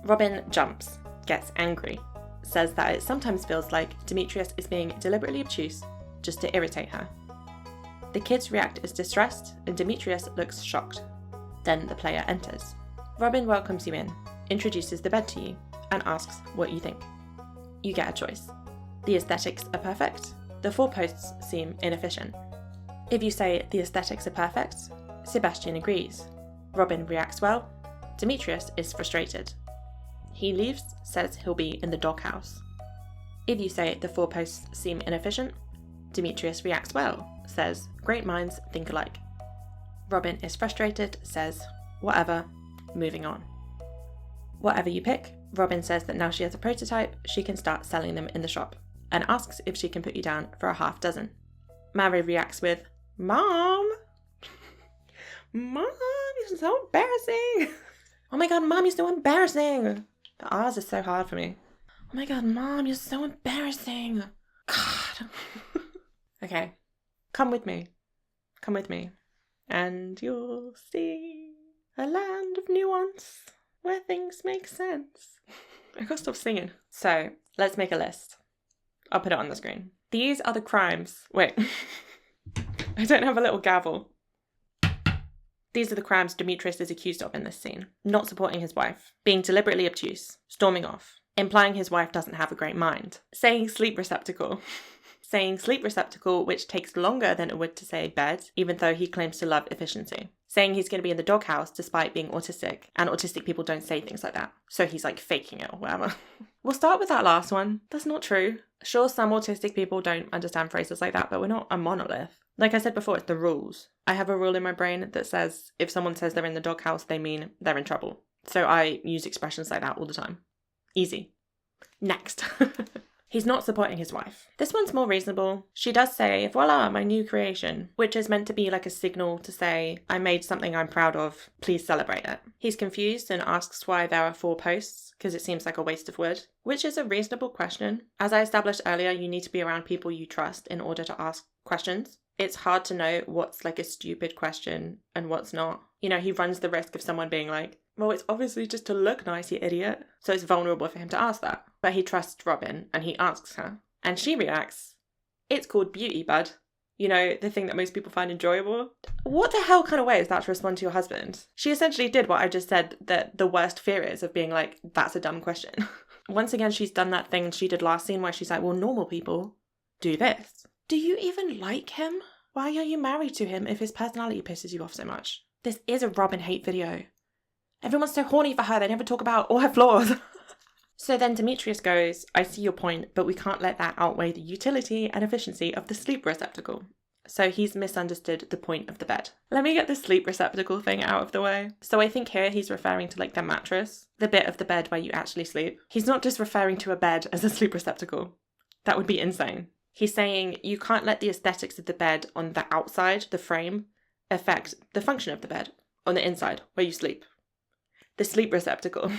[SPEAKER 1] Robin jumps, gets angry, says that it sometimes feels like Demetrius is being deliberately obtuse just to irritate her. The kids react as distressed and Demetrius looks shocked. Then the player enters. Robin welcomes you in, introduces the bed to you, and asks what you think. You get a choice. The aesthetics are perfect, the 4 posts seem inefficient. If you say the aesthetics are perfect, Sebastian agrees. Robin reacts well. Demetrius is frustrated. He leaves, says he'll be in the doghouse. If you say the 4 posts seem inefficient, Demetrius reacts well, says great minds think alike. Robin is frustrated, says whatever, moving on. Whatever you pick, Robin says that now she has a prototype, she can start selling them in the shop, and asks if she can put you down for a half dozen. Maru reacts with, Mom! Mom, you're so embarrassing! Oh my god, Mom, you're so embarrassing! The R's are so hard for me. Oh my god, Mom, you're so embarrassing! God. Okay, come with me. Come with me. And you'll see a land of nuance where things make sense. I gotta stop singing. So, let's make a list. I'll put it on the screen. These are the crimes. Wait. I don't have a little gavel. These are the crimes Demetrius is accused of in this scene. Not supporting his wife, being deliberately obtuse, storming off, implying his wife doesn't have a great mind, saying sleep receptacle, saying sleep receptacle which takes longer than it would to say bed, even though he claims to love efficiency, saying he's going to be in the doghouse despite being autistic, and autistic people don't say things like that, so he's like faking it or whatever. We'll start with that last one. That's not true. Sure, some autistic people don't understand phrases like that, but we're not a monolith. Like I said before, it's the rules. I have a rule in my brain that says if someone says they're in the doghouse, they mean they're in trouble. So I use expressions like that all the time. Easy. Next. He's not supporting his wife. This one's more reasonable. She does say, voila, my new creation, which is meant to be like a signal to say, I made something I'm proud of, please celebrate it. He's confused and asks why there are 4 posts, because it seems like a waste of wood, which is a reasonable question. As I established earlier, you need to be around people you trust in order to ask questions. It's hard to know what's like a stupid question and what's not. You know, he runs the risk of someone being like, well, it's obviously just to look nice, you idiot. So it's vulnerable for him to ask that. But he trusts Robin and he asks her. And she reacts, it's called beauty, bud. You know, the thing that most people find enjoyable. What the hell kind of way is that to respond to your husband? She essentially did what I just said that the worst fear is of being like, that's a dumb question. Once again, she's done that thing she did last scene where she's like, well, normal people do this. Do you even like him? Why are you married to him if his personality pisses you off so much? This is a Robin hate video. Everyone's so horny for her, they never talk about all her flaws. So then Demetrius goes, I see your point, but we can't let that outweigh the utility and efficiency of the sleep receptacle. So he's misunderstood the point of the bed. Let me get the sleep receptacle thing out of the way. So I think here he's referring to like the mattress, the bit of the bed where you actually sleep. He's not just referring to a bed as a sleep receptacle. That would be insane. He's saying you can't let the aesthetics of the bed on the outside, the frame, affect the function of the bed on the inside where you sleep. The sleep receptacle.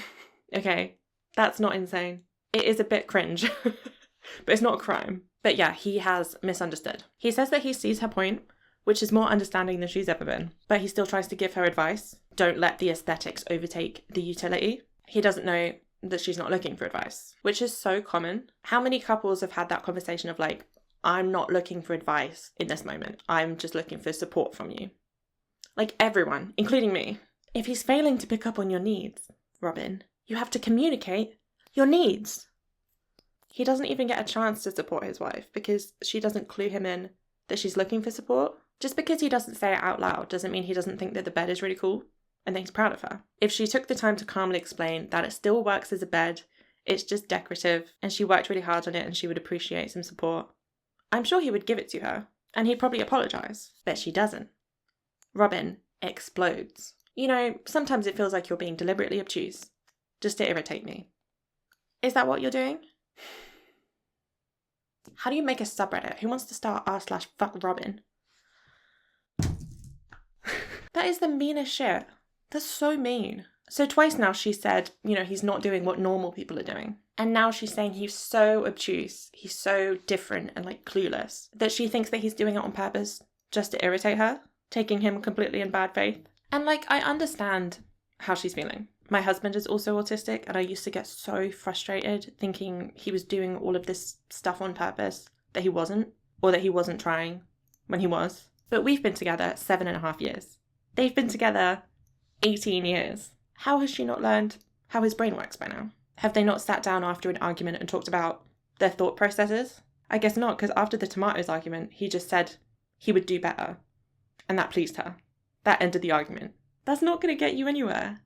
[SPEAKER 1] Okay, that's not insane. It is a bit cringe, but it's not a crime. But yeah, he has misunderstood. He says that he sees her point, which is more understanding than she's ever been, but he still tries to give her advice. Don't let the aesthetics overtake the utility. He doesn't know that she's not looking for advice, which is so common. How many couples have had that conversation of like, I'm not looking for advice in this moment. I'm just looking for support from you. Like everyone, including me. If he's failing to pick up on your needs, Robin, you have to communicate your needs. He doesn't even get a chance to support his wife because she doesn't clue him in that she's looking for support. Just because he doesn't say it out loud doesn't mean he doesn't think that the bed is really cool and that he's proud of her. If she took the time to calmly explain that it still works as a bed, it's just decorative, and she worked really hard on it and she would appreciate some support, I'm sure he would give it to her, and he'd probably apologise. But she doesn't. Robin explodes. You know, sometimes it feels like you're being deliberately obtuse, just to irritate me. Is that what you're doing? How do you make a subreddit? Who wants to start r/fuck Robin? That is the meanest shit. That's so mean. So twice now she said, you know, he's not doing what normal people are doing. And now she's saying he's so obtuse, he's so different and like clueless, that she thinks that he's doing it on purpose just to irritate her, taking him completely in bad faith. And like, I understand how she's feeling. My husband is also autistic, and I used to get so frustrated thinking he was doing all of this stuff on purpose, that he wasn't, or that he wasn't trying when he was. But we've been together 7.5 years. They've been together 18 years. How has she not learned how his brain works by now? Have they not sat down after an argument and talked about their thought processes? I guess not, because after the tomatoes argument, he just said he would do better. And that pleased her. That ended the argument. That's not going to get you anywhere.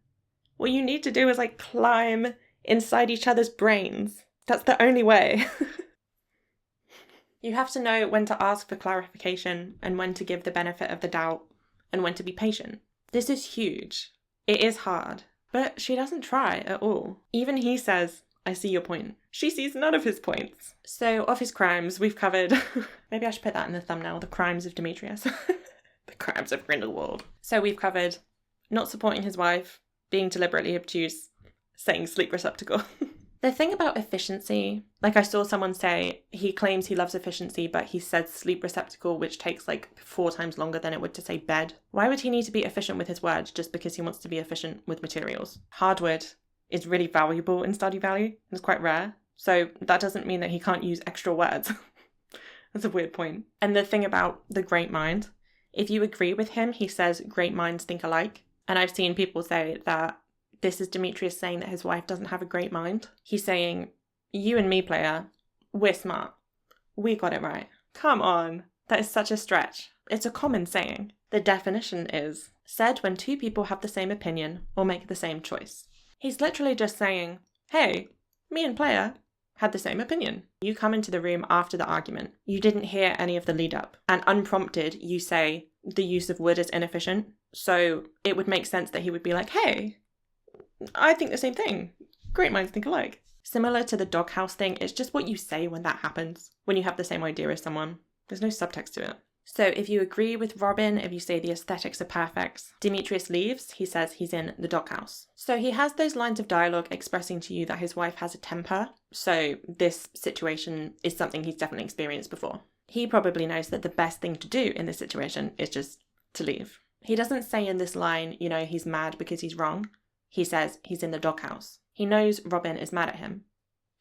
[SPEAKER 1] What you need to do is like climb inside each other's brains. That's the only way. You have to know when to ask for clarification and when to give the benefit of the doubt and when to be patient. This is huge. It is hard, but she doesn't try at all. Even he says, I see your point. She sees none of his points. So of his crimes, we've covered, maybe I should put that in the thumbnail, the crimes of Demetrius. The crimes of Grindelwald. So we've covered not supporting his wife, being deliberately obtuse, saying sleep receptacle. The thing about efficiency, like I saw someone say, he claims he loves efficiency, but he said sleep receptacle, which takes like 4 times longer than it would to say bed. Why would he need to be efficient with his words just because he wants to be efficient with materials? Hardwood is really valuable in Stardew Valley. It's quite rare. So that doesn't mean that he can't use extra words. That's a weird point. And the thing about the great mind, if you agree with him, he says great minds think alike. And I've seen people say that this is Demetrius saying that his wife doesn't have a great mind. He's saying, you and me, player, we're smart. We got it right. Come on. That is such a stretch. It's a common saying. The definition is said when 2 people have the same opinion or make the same choice. He's literally just saying, hey, me and player had the same opinion. You come into the room after the argument. You didn't hear any of the lead up. And unprompted, you say the use of wood is inefficient. So it would make sense that he would be like, hey, I think the same thing. Great minds think alike. Similar to the doghouse thing, it's just what you say when that happens. When you have the same idea as someone. There's no subtext to it. So if you agree with Robin, if you say the aesthetics are perfect, Demetrius leaves, he says he's in the doghouse. So he has those lines of dialogue expressing to you that his wife has a temper. So this situation is something he's definitely experienced before. He probably knows that the best thing to do in this situation is just to leave. He doesn't say in this line, you know, he's mad because he's wrong. He says he's in the doghouse. He knows Robin is mad at him.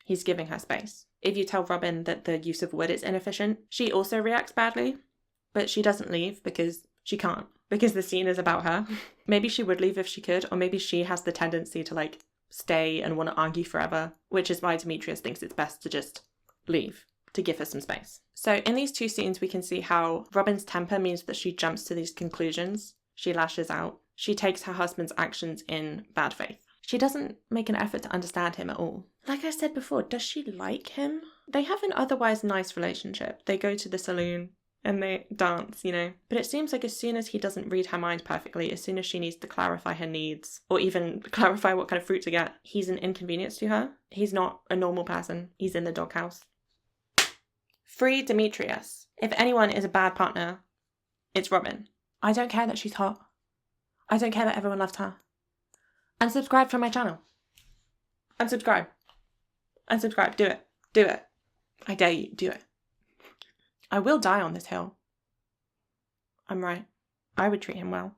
[SPEAKER 1] He's giving her space. If you tell Robin that the use of wood is inefficient, she also reacts badly, but she doesn't leave because she can't, because the scene is about her. Maybe she would leave if she could, or maybe she has the tendency to like stay and want to argue forever, which is why Demetrius thinks it's best to just leave, to give her some space. So in these 2 scenes, we can see how Robin's temper means that she jumps to these conclusions. She lashes out. She takes her husband's actions in bad faith. She doesn't make an effort to understand him at all. Like I said before, does she like him? They have an otherwise nice relationship. They go to the saloon and they dance, you know. But it seems like as soon as he doesn't read her mind perfectly, as soon as she needs to clarify her needs, or even clarify what kind of fruit to get, he's an inconvenience to her. He's not a normal person. He's in the doghouse. Free Demetrius. If anyone is a bad partner, it's Robin. I don't care that she's hot. I don't care that everyone loves her. Unsubscribe from my channel. Unsubscribe. Unsubscribe. Do it. Do it. I dare you. Do it. I will die on this hill. I'm right. I would treat him well.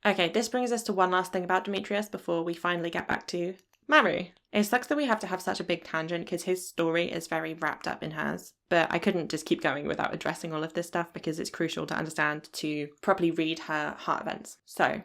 [SPEAKER 1] Okay, this brings us to one last thing about Demetrius before we finally get back to Maru. It sucks that we have to have such a big tangent because his story is very wrapped up in hers. But I couldn't just keep going without addressing all of this stuff because it's crucial to understand to properly read her heart events. So,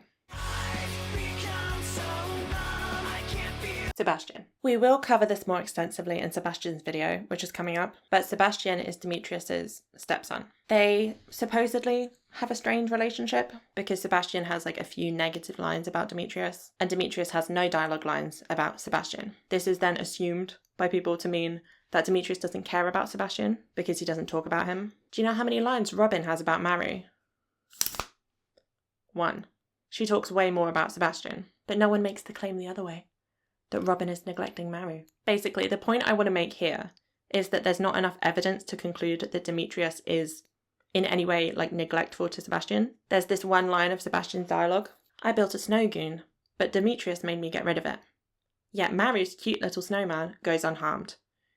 [SPEAKER 1] Sebastian. We will cover this more extensively in Sebastian's video, which is coming up, but Sebastian is Demetrius's stepson. They supposedly have a strained relationship because Sebastian has like a few negative lines about Demetrius, and Demetrius has no dialogue lines about Sebastian. This is then assumed by people to mean that Demetrius doesn't care about Sebastian because he doesn't talk about him. Do you know how many lines Robin has about Maru? 1. She talks way more about Sebastian, but no one makes the claim the other way, that Robin is neglecting Maru. Basically, the point I want to make here is that there's not enough evidence to conclude that Demetrius is in any way like neglectful to Sebastian. There's this one line of Sebastian's dialogue. I built a snow goon, but Demetrius made me get rid of it. Yet Maru's cute little snowman goes unharmed.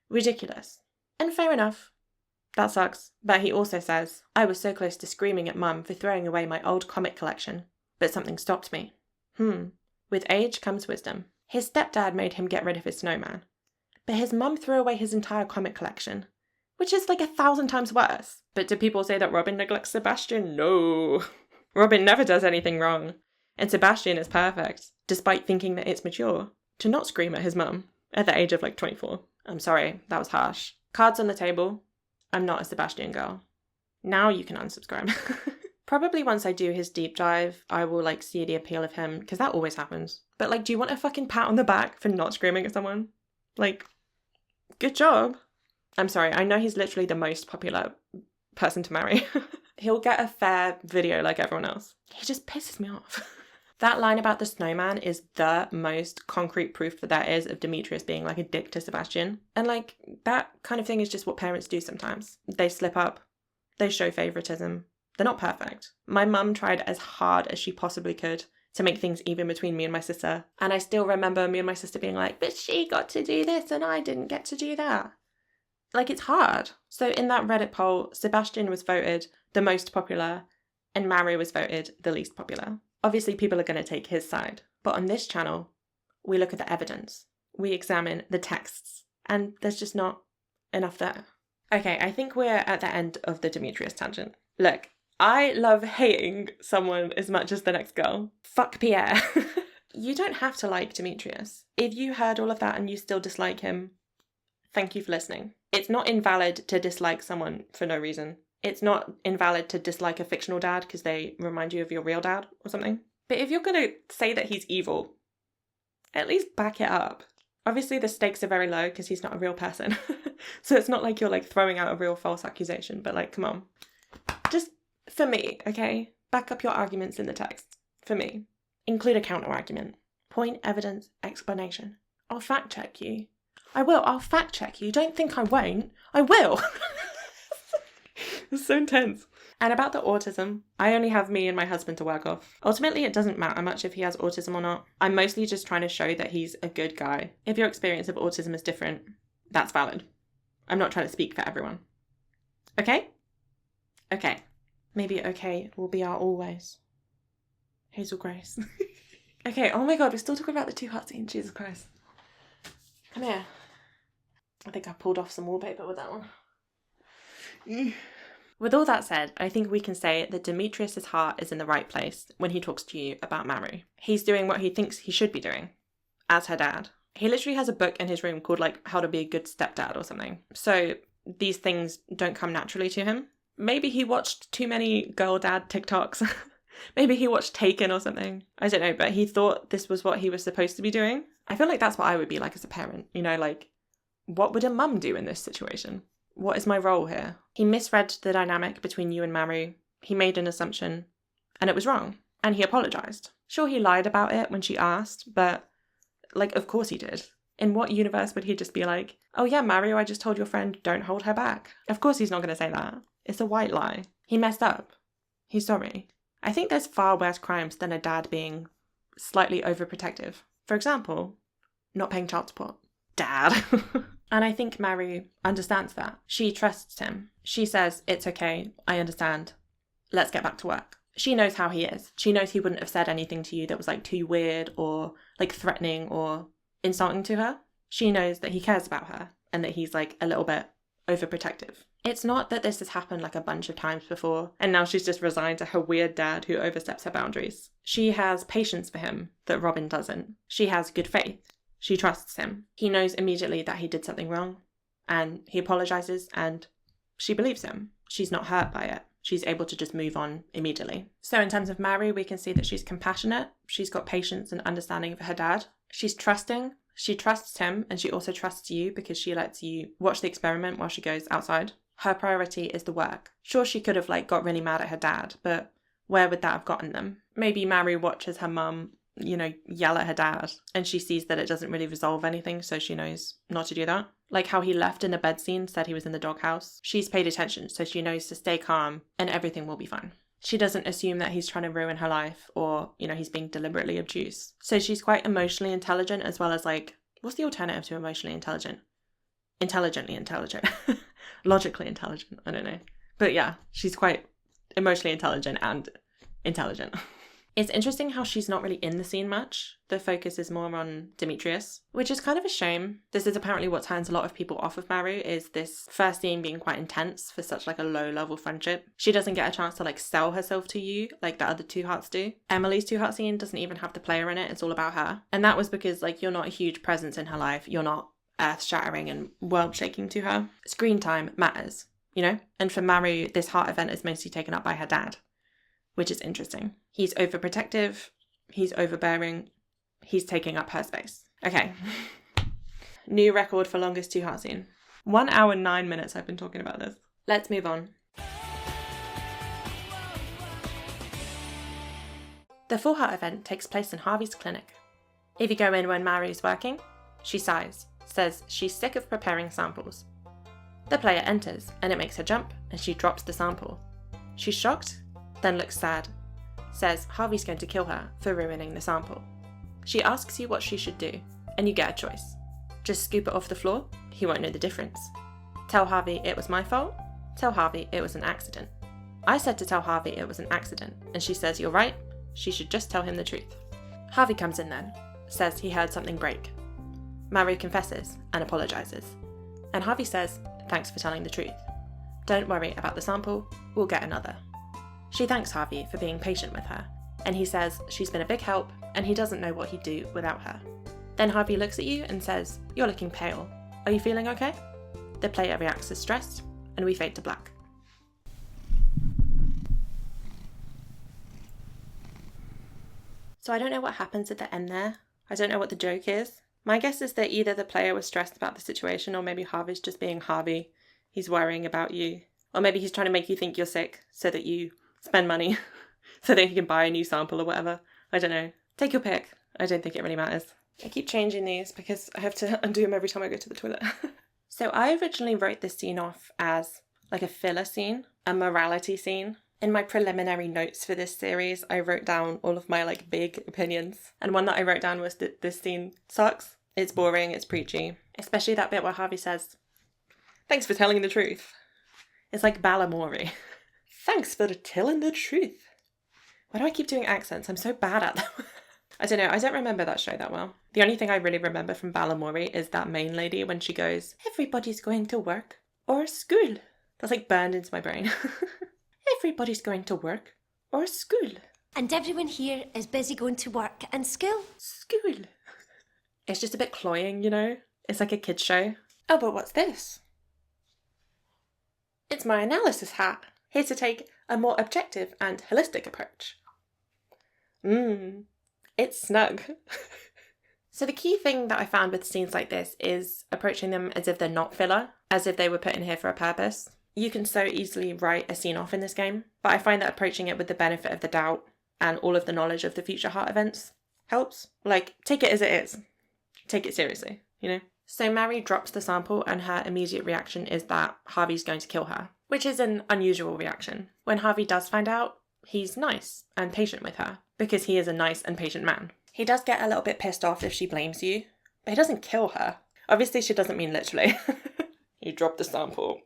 [SPEAKER 1] Ridiculous. And fair enough. That sucks. But he also says, I was so close to screaming at Mum for throwing away my old comic collection, but something stopped me. With age comes wisdom. His stepdad made him get rid of his snowman, but his mum threw away his entire comic collection, which is like 1,000 times worse. But do people say that Robin neglects Sebastian? No. Robin never does anything wrong, and Sebastian is perfect, despite thinking that it's mature, to not scream at his mum at the age of like 24. I'm sorry, that was harsh. Cards on the table. I'm not a Sebastian girl. Now you can unsubscribe. Probably once I do his deep dive, I will like see the appeal of him, because that always happens. But like, do you want a fucking pat on the back for not screaming at someone? Like, good job. I'm sorry, I know he's literally the most popular person to marry. He'll get a fair video like everyone else. He just pisses me off. That line about the snowman is the most concrete proof that there is of Demetrius being like a dick to Sebastian. And like, that kind of thing is just what parents do sometimes. They slip up. They show favoritism. They're not perfect. My mum tried as hard as she possibly could to make things even between me and my sister. And I still remember me and my sister being like, but she got to do this and I didn't get to do that. Like, it's hard. So in that Reddit poll, Sebastian was voted the most popular and Maru was voted the least popular. Obviously, people are going to take his side. But on this channel, we look at the evidence. We examine the texts. And there's just not enough there. Okay, I think we're at the end of the Demetrius tangent. Look, I love hating someone as much as the next girl. Fuck Pierre. You don't have to like Demetrius. If you heard all of that and you still dislike him, thank you for listening. It's not invalid to dislike someone for no reason. It's not invalid to dislike a fictional dad because they remind you of your real dad or something. But if you're going to say that he's evil, at least back it up. Obviously, the stakes are very low because he's not a real person. So it's not like you're like throwing out a real false accusation, but like, come on. Just for me, okay? Back up your arguments in the text. For me. Include a counter argument. Point, evidence, explanation. I'll fact check you. I will. I'll fact check you. Don't think I won't. I will. It's so intense. And about the autism, I only have me and my husband to work off. Ultimately, it doesn't matter much if he has autism or not. I'm mostly just trying to show that he's a good guy. If your experience of autism is different, that's valid. I'm not trying to speak for everyone. Okay? Okay. Maybe okay will be our always. Hazel Grace. Okay, oh my god, we're still talking about the two heart scene. Jesus Christ. Come here. I think I pulled off some wallpaper with that one. With all that said, I think we can say that Demetrius's heart is in the right place when he talks to you about Maru. He's doing what he thinks he should be doing, as her dad. He literally has a book in his room called like How to Be a Good Stepdad or something. So these things don't come naturally to him. Maybe he watched too many girl dad TikToks. Maybe he watched Taken or something. I don't know, but he thought this was what he was supposed to be doing. I feel like that's what I would be like as a parent. You know, like, what would a mum do in this situation? What is my role here? He misread the dynamic between you and Maru. He made an assumption, and it was wrong. And he apologised. Sure, he lied about it when she asked, but, like, of course he did. In what universe would he just be like, oh yeah, Maru, I just told your friend, don't hold her back? Of course he's not going to say that. It's a white lie. He messed up. He's sorry. I think there's far worse crimes than a dad being slightly overprotective. For example, not paying child support. Dad. And I think Maru understands that. She trusts him. She says, it's okay, I understand. Let's get back to work. She knows how he is. She knows he wouldn't have said anything to you that was like too weird or like threatening or insulting to her. She knows that he cares about her and that he's like a little bit overprotective. It's not that this has happened like a bunch of times before and now she's just resigned to her weird dad who oversteps her boundaries. She has patience for him that Robin doesn't. She has good faith. She trusts him. He knows immediately that he did something wrong and he apologises and she believes him. She's not hurt by it. She's able to just move on immediately. So in terms of Maru, we can see that she's compassionate. She's got patience and understanding for her dad. She's trusting. She trusts him and she also trusts you because she lets you watch the experiment while she goes outside. Her priority is the work. Sure, she could have like got really mad at her dad, but where would that have gotten them? Maybe Maru watches her mum, yell at her dad and she sees that it doesn't really resolve anything, so she knows not to do that. Like how he left in the bed scene, said he was in the doghouse. She's paid attention, so she knows to stay calm and everything will be fine. She doesn't assume that he's trying to ruin her life or, he's being deliberately obtuse. So she's quite emotionally intelligent as well as like, what's the alternative to emotionally intelligent? Intelligently intelligent. Logically intelligent, I don't know. But yeah, she's quite emotionally intelligent and intelligent. It's interesting how she's not really in the scene much. The focus is more on Demetrius, which is kind of a shame. This is apparently what turns a lot of people off of Maru, is this first scene being quite intense for such like a low level friendship. She doesn't get a chance to like sell herself to you like the other two hearts do. Emily's two heart scene doesn't even have the player in it. It's all about her. And that was because like you're not a huge presence in her life. You're not earth-shattering and world-shaking to her. Screen time matters, you know? And for Maru, this heart event is mostly taken up by her dad, which is interesting. He's overprotective, he's overbearing, he's taking up her space. Okay. New record for longest two-heart scene. 1 hour 9 minutes I've been talking about this. Let's move on. The full heart event takes place in Harvey's clinic. If you go in when Maru's working, she sighs, says she's sick of preparing samples. The player enters and it makes her jump and she drops the sample. She's shocked, then looks sad, says Harvey's going to kill her for ruining the sample. She asks you what she should do and you get a choice. Just scoop it off the floor, he won't know the difference. Tell Harvey it was my fault, tell Harvey it was an accident. I said to tell Harvey it was an accident and she says you're right, she should just tell him the truth. Harvey comes in then, says he heard something break. Maru confesses and apologises. And Harvey says, thanks for telling the truth. Don't worry about the sample, we'll get another. She thanks Harvey for being patient with her, and he says she's been a big help and he doesn't know what he'd do without her. Then Harvey looks at you and says, you're looking pale. Are you feeling okay? The player reacts as stressed, and we fade to black. So I don't know what happens at the end there. I don't know what the joke is. My guess is that either the player was stressed about the situation or maybe Harvey's just being Harvey. He's worrying about you. Or maybe he's trying to make you think you're sick so that you spend money so that he can buy a new sample or whatever. I don't know. Take your pick. I don't think it really matters. I keep changing these because I have to undo them every time I go to the toilet. So I originally wrote this scene off as like a filler scene, a morality scene. In my preliminary notes for this series, I wrote down all of my like big opinions. And one that I wrote down was that this scene sucks. It's boring, it's preachy. Especially that bit where Harvey says, thanks for telling the truth. It's like Balamori. Thanks for telling the truth. Why do I keep doing accents? I'm so bad at them. I don't know, I don't remember that show that well. The only thing I really remember from Balamori is that main lady when she goes, everybody's going to work or school. That's like burned into my brain. Everybody's going to work or school.
[SPEAKER 5] And everyone here is busy going to work and school.
[SPEAKER 1] School. It's just a bit cloying, you know? It's like a kid's show. Oh, but what's this? It's my analysis hat. Here to take a more objective and holistic approach. It's snug. So the key thing that I found with scenes like this is approaching them as if they're not filler, as if they were put in here for a purpose. You can so easily write a scene off in this game, but I find that approaching it with the benefit of the doubt and all of the knowledge of the future heart events helps. Like, take it as it is. Take it seriously, you know? So Maru drops the sample and her immediate reaction is that Harvey's going to kill her, which is an unusual reaction. When Harvey does find out, he's nice and patient with her, because he is a nice and patient man. He does get a little bit pissed off if she blames you, but he doesn't kill her. Obviously she doesn't mean literally. He dropped the sample.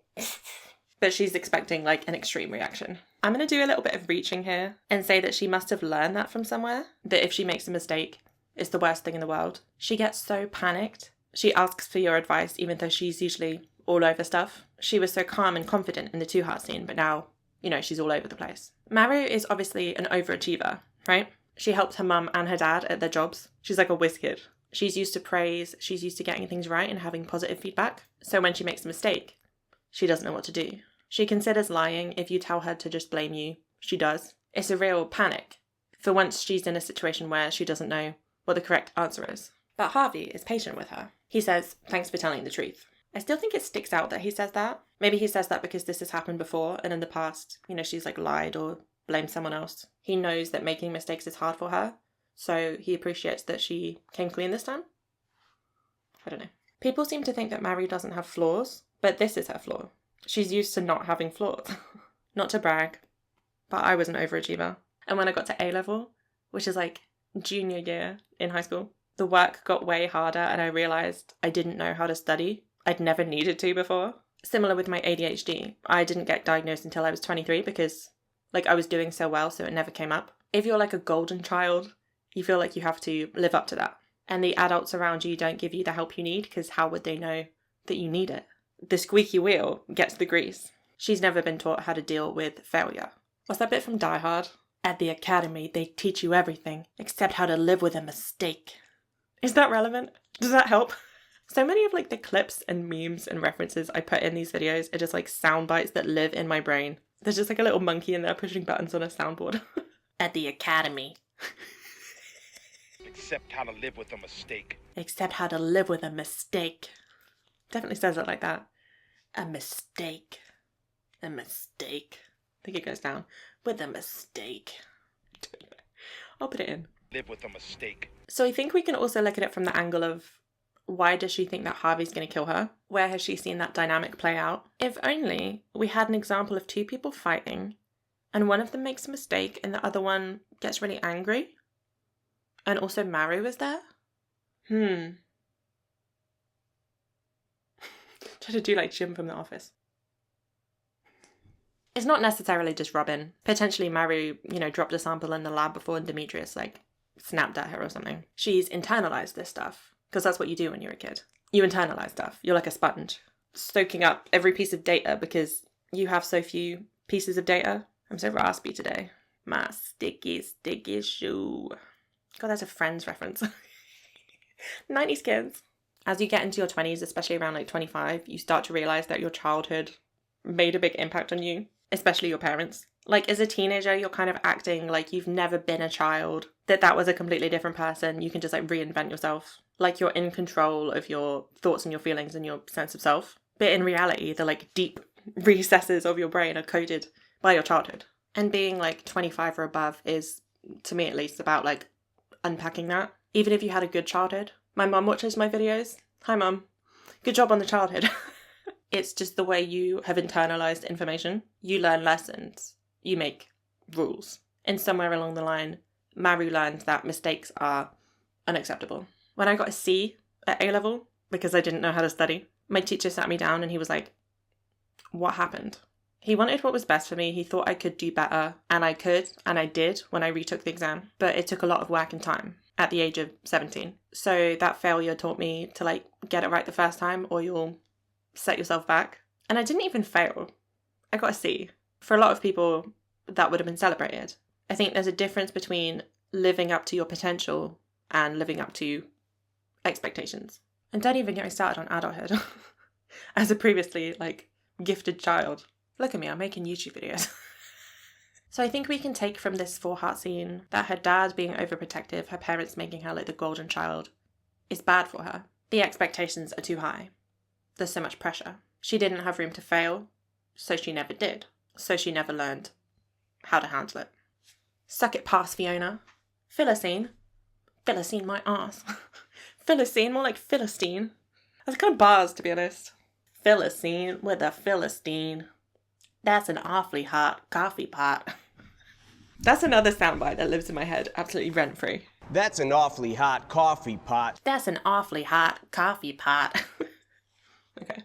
[SPEAKER 1] But she's expecting like an extreme reaction. I'm going to do a little bit of reaching here and say that she must have learned that from somewhere, that if she makes a mistake, it's the worst thing in the world. She gets so panicked. She asks for your advice even though she's usually all over stuff. She was so calm and confident in the two-heart scene, but now, you know, she's all over the place. Maru is obviously an overachiever, right? She helps her mum and her dad at their jobs. She's like a whiz kid. She's used to praise, she's used to getting things right and having positive feedback. So when she makes a mistake, she doesn't know what to do. She considers lying if you tell her to just blame you. She does. It's a real panic. For once, she's in a situation where she doesn't know what the correct answer is. But Harvey is patient with her. He says, thanks for telling the truth. I still think it sticks out that he says that. Maybe he says that because this has happened before and in the past, you know, she's like lied or blamed someone else. He knows that making mistakes is hard for her, so he appreciates that she came clean this time. I don't know. People seem to think that Maru doesn't have flaws, but this is her flaw. She's used to not having flaws. Not to brag, but I was an overachiever. And when I got to A-level, which is like junior year in high school, the work got way harder and I realised I didn't know how to study. I'd never needed to before. Similar with my ADHD. I didn't get diagnosed until I was 23 because like I was doing so well, so it never came up. If you're like a golden child, you feel like you have to live up to that. And the adults around you don't give you the help you need because how would they know that you need it? The squeaky wheel gets the grease. She's never been taught how to deal with failure. What's that bit from Die Hard? At the academy, they teach you everything except how to live with a mistake. Is that relevant? Does that help? So many of like the clips and memes and references I put in these videos are just like sound bites that live in my brain. There's just like a little monkey in there pushing buttons on a soundboard. At the academy.
[SPEAKER 6] Accept how to live with a mistake.
[SPEAKER 1] Accept how to live with a mistake. Definitely says it like that. A mistake. A mistake. I think it goes down. With a mistake. I'll put it in.
[SPEAKER 6] Live with a mistake.
[SPEAKER 1] So I think we can also look at it from the angle of why does she think that Harvey's going to kill her? Where has she seen that dynamic play out? If only we had an example of two people fighting and one of them makes a mistake and the other one gets really angry. And also Maru was there. Try to do like Jim from The Office. It's not necessarily just Robin. Potentially Maru, dropped a sample in the lab before Demetrius, snapped at her or something. She's internalized this stuff, because that's what you do when you're a kid. You internalize stuff. You're like a sponge, soaking up every piece of data because you have so few pieces of data. I'm so raspy today. My sticky shoe. God, that's a Friends reference. 90s kids. As you get into your 20s, especially around 25, you start to realize that your childhood made a big impact on you, especially your parents. As a teenager, you're kind of acting like you've never been a child, that was a completely different person. You can just reinvent yourself. You're in control of your thoughts and your feelings and your sense of self. But in reality, the deep recesses of your brain are coded by your childhood. And being 25 or above is, to me at least, about unpacking that. Even if you had a good childhood. My mum watches my videos. Hi mum. Good job on the childhood. It's just the way you have internalized information. You learn lessons. You make rules. And somewhere along the line, Maru learned that mistakes are unacceptable. When I got a C at A-level, because I didn't know how to study, my teacher sat me down and he was like, what happened? He wanted what was best for me. He thought I could do better, and I could, and I did when I retook the exam. But it took a lot of work and time at the age of 17. So that failure taught me to get it right the first time or you'll set yourself back. And I didn't even fail. I got a C. For a lot of people, that would have been celebrated. I think there's a difference between living up to your potential and living up to expectations. And don't even get me started on adulthood. As a previously, gifted child. Look at me, I'm making YouTube videos. So I think we can take from this 4-heart scene that her dad being overprotective, her parents making her the golden child, is bad for her. The expectations are too high. There's so much pressure. She didn't have room to fail, so she never did. So she never learned how to handle it. Suck it past, Fiona. Philistine. Philistine my ass. Philistine, more like Philistine. That's kind of bars, to be honest. Philistine with a Philistine. That's an awfully hot coffee pot. That's another soundbite that lives in my head, absolutely rent-free.
[SPEAKER 7] That's an awfully hot coffee pot.
[SPEAKER 1] That's an awfully hot coffee pot. Okay.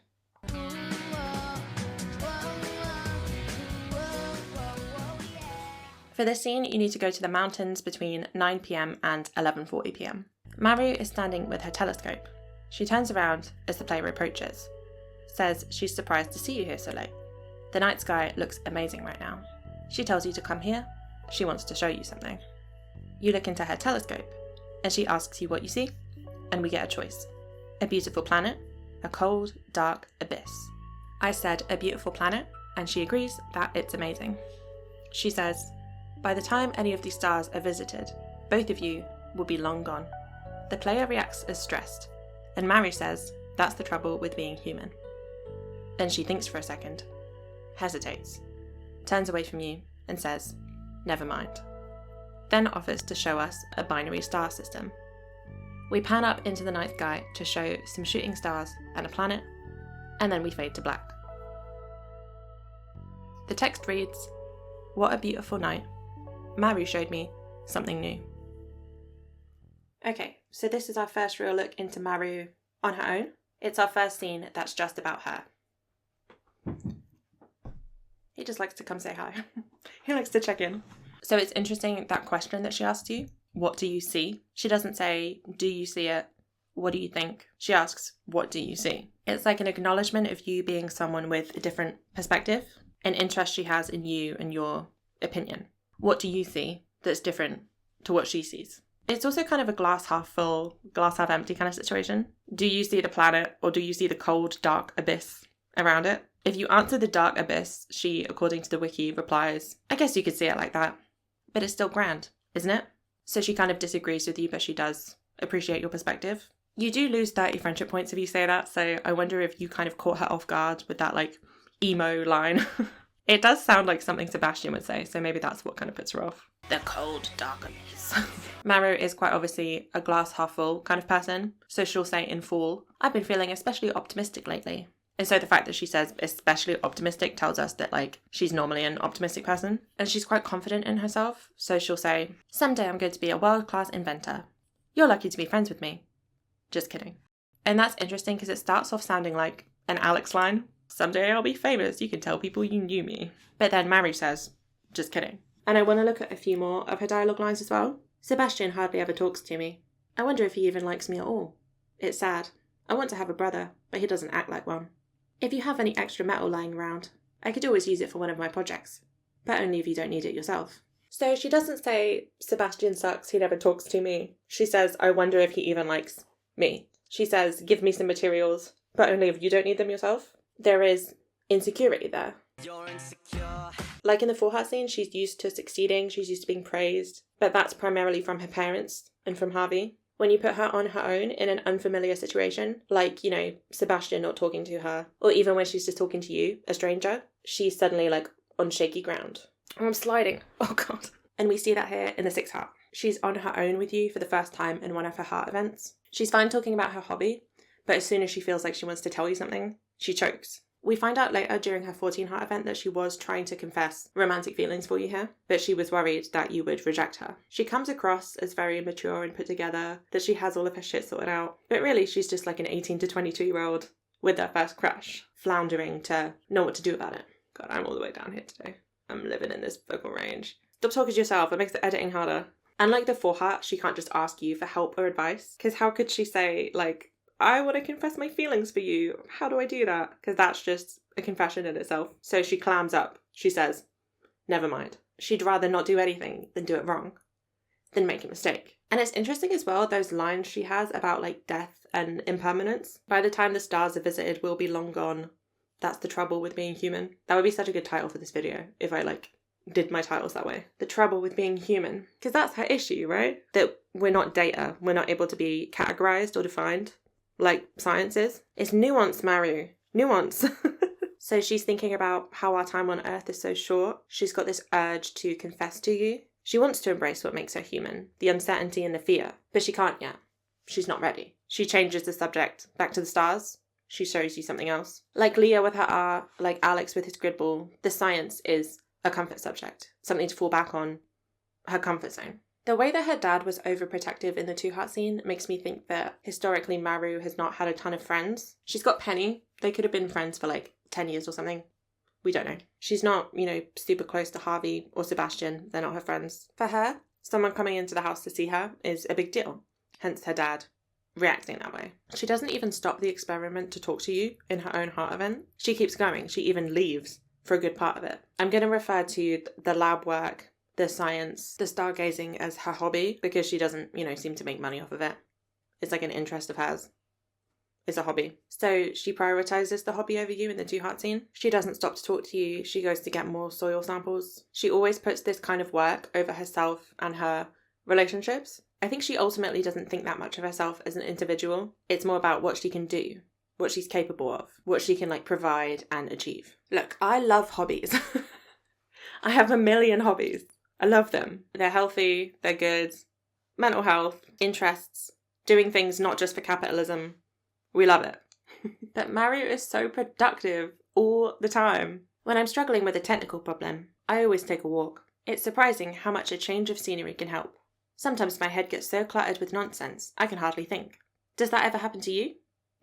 [SPEAKER 1] For this scene, you need to go to the mountains between 9 p.m. and 11:40 p.m. Maru is standing with her telescope. She turns around as the player approaches, says she's surprised to see you here so late. The night sky looks amazing right now. She tells you to come here. She wants to show you something. You look into her telescope, and she asks you what you see, and we get a choice. A beautiful planet, a cold, dark abyss. I said a beautiful planet, and she agrees that it's amazing. She says, by the time any of these stars are visited, both of you will be long gone. The player reacts as stressed, and Maru says that's the trouble with being human. Then she thinks for a second, hesitates, turns away from you, and says, never mind. Then offers to show us a binary star system. We pan up into the night sky to show some shooting stars and a planet, and then we fade to black. The text reads, what a beautiful night. Maru showed me something new. Okay, so this is our first real look into Maru on her own. It's our first scene that's just about her. He just likes to come say hi. He likes to check in. So it's interesting, that question that she asked you, what do you see? She doesn't say, do you see it? What do you think? She asks, what do you see? It's like an acknowledgement of you being someone with a different perspective, an interest she has in you and your opinion. What do you see that's different to what she sees? It's also kind of a glass half full, glass half empty kind of situation. Do you see the planet, or do you see the cold, dark abyss around it? If you answer the dark abyss, she, according to the wiki, replies, I guess you could see it like that. But it's still grand, isn't it? So she kind of disagrees with you, but she does appreciate your perspective. You do lose 30 friendship points if you say that, so I wonder if you kind of caught her off guard with that, like, emo line. It does sound like something Sebastian would say, so maybe that's what kind of puts her off. The cold, dark abyss. Maru is quite obviously a glass half full kind of person, so she'll say in full, I've been feeling especially optimistic lately. And so the fact that she says especially optimistic tells us that, like, she's normally an optimistic person. And she's quite confident in herself, so she'll say, someday I'm going to be a world-class inventor. You're lucky to be friends with me. Just kidding. And that's interesting because it starts off sounding like an Alex line. Someday I'll be famous, you can tell people you knew me. But then Maru says, just kidding. And I want to look at a few more of her dialogue lines as well. Sebastian hardly ever talks to me. I wonder if he even likes me at all. It's sad. I want to have a brother, but he doesn't act like one. If you have any extra metal lying around, I could always use it for one of my projects. But only if you don't need it yourself. So she doesn't say, Sebastian sucks, he never talks to me. She says, I wonder if he even likes me. She says, give me some materials, but only if you don't need them yourself. There is insecurity there. You're insecure. Like in the Full Heart scene, she's used to succeeding, she's used to being praised, but that's primarily from her parents and from Harvey. When you put her on her own in an unfamiliar situation, like, you know, Sebastian not talking to her, or even when she's just talking to you, a stranger, she's suddenly, like, on shaky ground. I'm sliding. Oh, God. And we see that here in the Sixth Heart. She's on her own with you for the first time in one of her heart events. She's fine talking about her hobby, but as soon as she feels like she wants to tell you something, she chokes. We find out later during her 14 heart event that she was trying to confess romantic feelings for you here, but she was worried that you would reject her. She comes across as very mature and put together, that she has all of her shit sorted out, but really she's just like an 18 to 22-year-old with their first crush, floundering to know what to do about it. God, I'm all the way down here today. I'm living in this vocal range. Stop talking to yourself, it makes the editing harder. Unlike the Full Heart, she can't just ask you for help or advice, because how could she say, like, I want to confess my feelings for you. How do I do that? Because that's just a confession in itself. So she clams up. She says, never mind. She'd rather not do anything than do it wrong, than make a mistake. And it's interesting as well, those lines she has about, like, death and impermanence. By the time the stars are visited, we'll be long gone. That's the trouble with being human. That would be such a good title for this video if I, like, did my titles that way. The trouble with being human. Because that's her issue, right? That we're not data. We're not able to be categorized or defined. Like science is. It's nuance, Maru. Nuance. So she's thinking about how our time on Earth is so short. She's got this urge to confess to you. She wants to embrace what makes her human, the uncertainty and the fear, but she can't yet. She's not ready. She changes the subject back to the stars. She shows you something else. Like Leah with her art, like Alex with his grid ball, the science is a comfort subject, something to fall back on, her comfort zone. The way that her dad was overprotective in the Two Heart scene makes me think that historically Maru has not had a ton of friends. She's got Penny. They could have been friends for like 10 years or something. We don't know. She's not, you know, super close to Harvey or Sebastian. They're not her friends. For her, someone coming into the house to see her is a big deal. Hence her dad reacting that way. She doesn't even stop the experiment to talk to you in her own heart event. She keeps going. She even leaves for a good part of it. I'm going to refer to the lab work, the science, the stargazing as her hobby because she doesn't, you know, seem to make money off of it. It's like an interest of hers. It's a hobby. So she prioritizes the hobby over you in the Two Heart scene. She doesn't stop to talk to you. She goes to get more soil samples. She always puts this kind of work over herself and her relationships. I think she ultimately doesn't think that much of herself as an individual. It's more about what she can do, what she's capable of, what she can, like, provide and achieve. Look, I love hobbies. I have a million hobbies. I love them. They're healthy, they're good, mental health, interests, doing things not just for capitalism. We love it. But Maru is so productive all the time. When I'm struggling with a technical problem, I always take a walk. It's surprising how much a change of scenery can help. Sometimes my head gets so cluttered with nonsense, I can hardly think. Does that ever happen to you?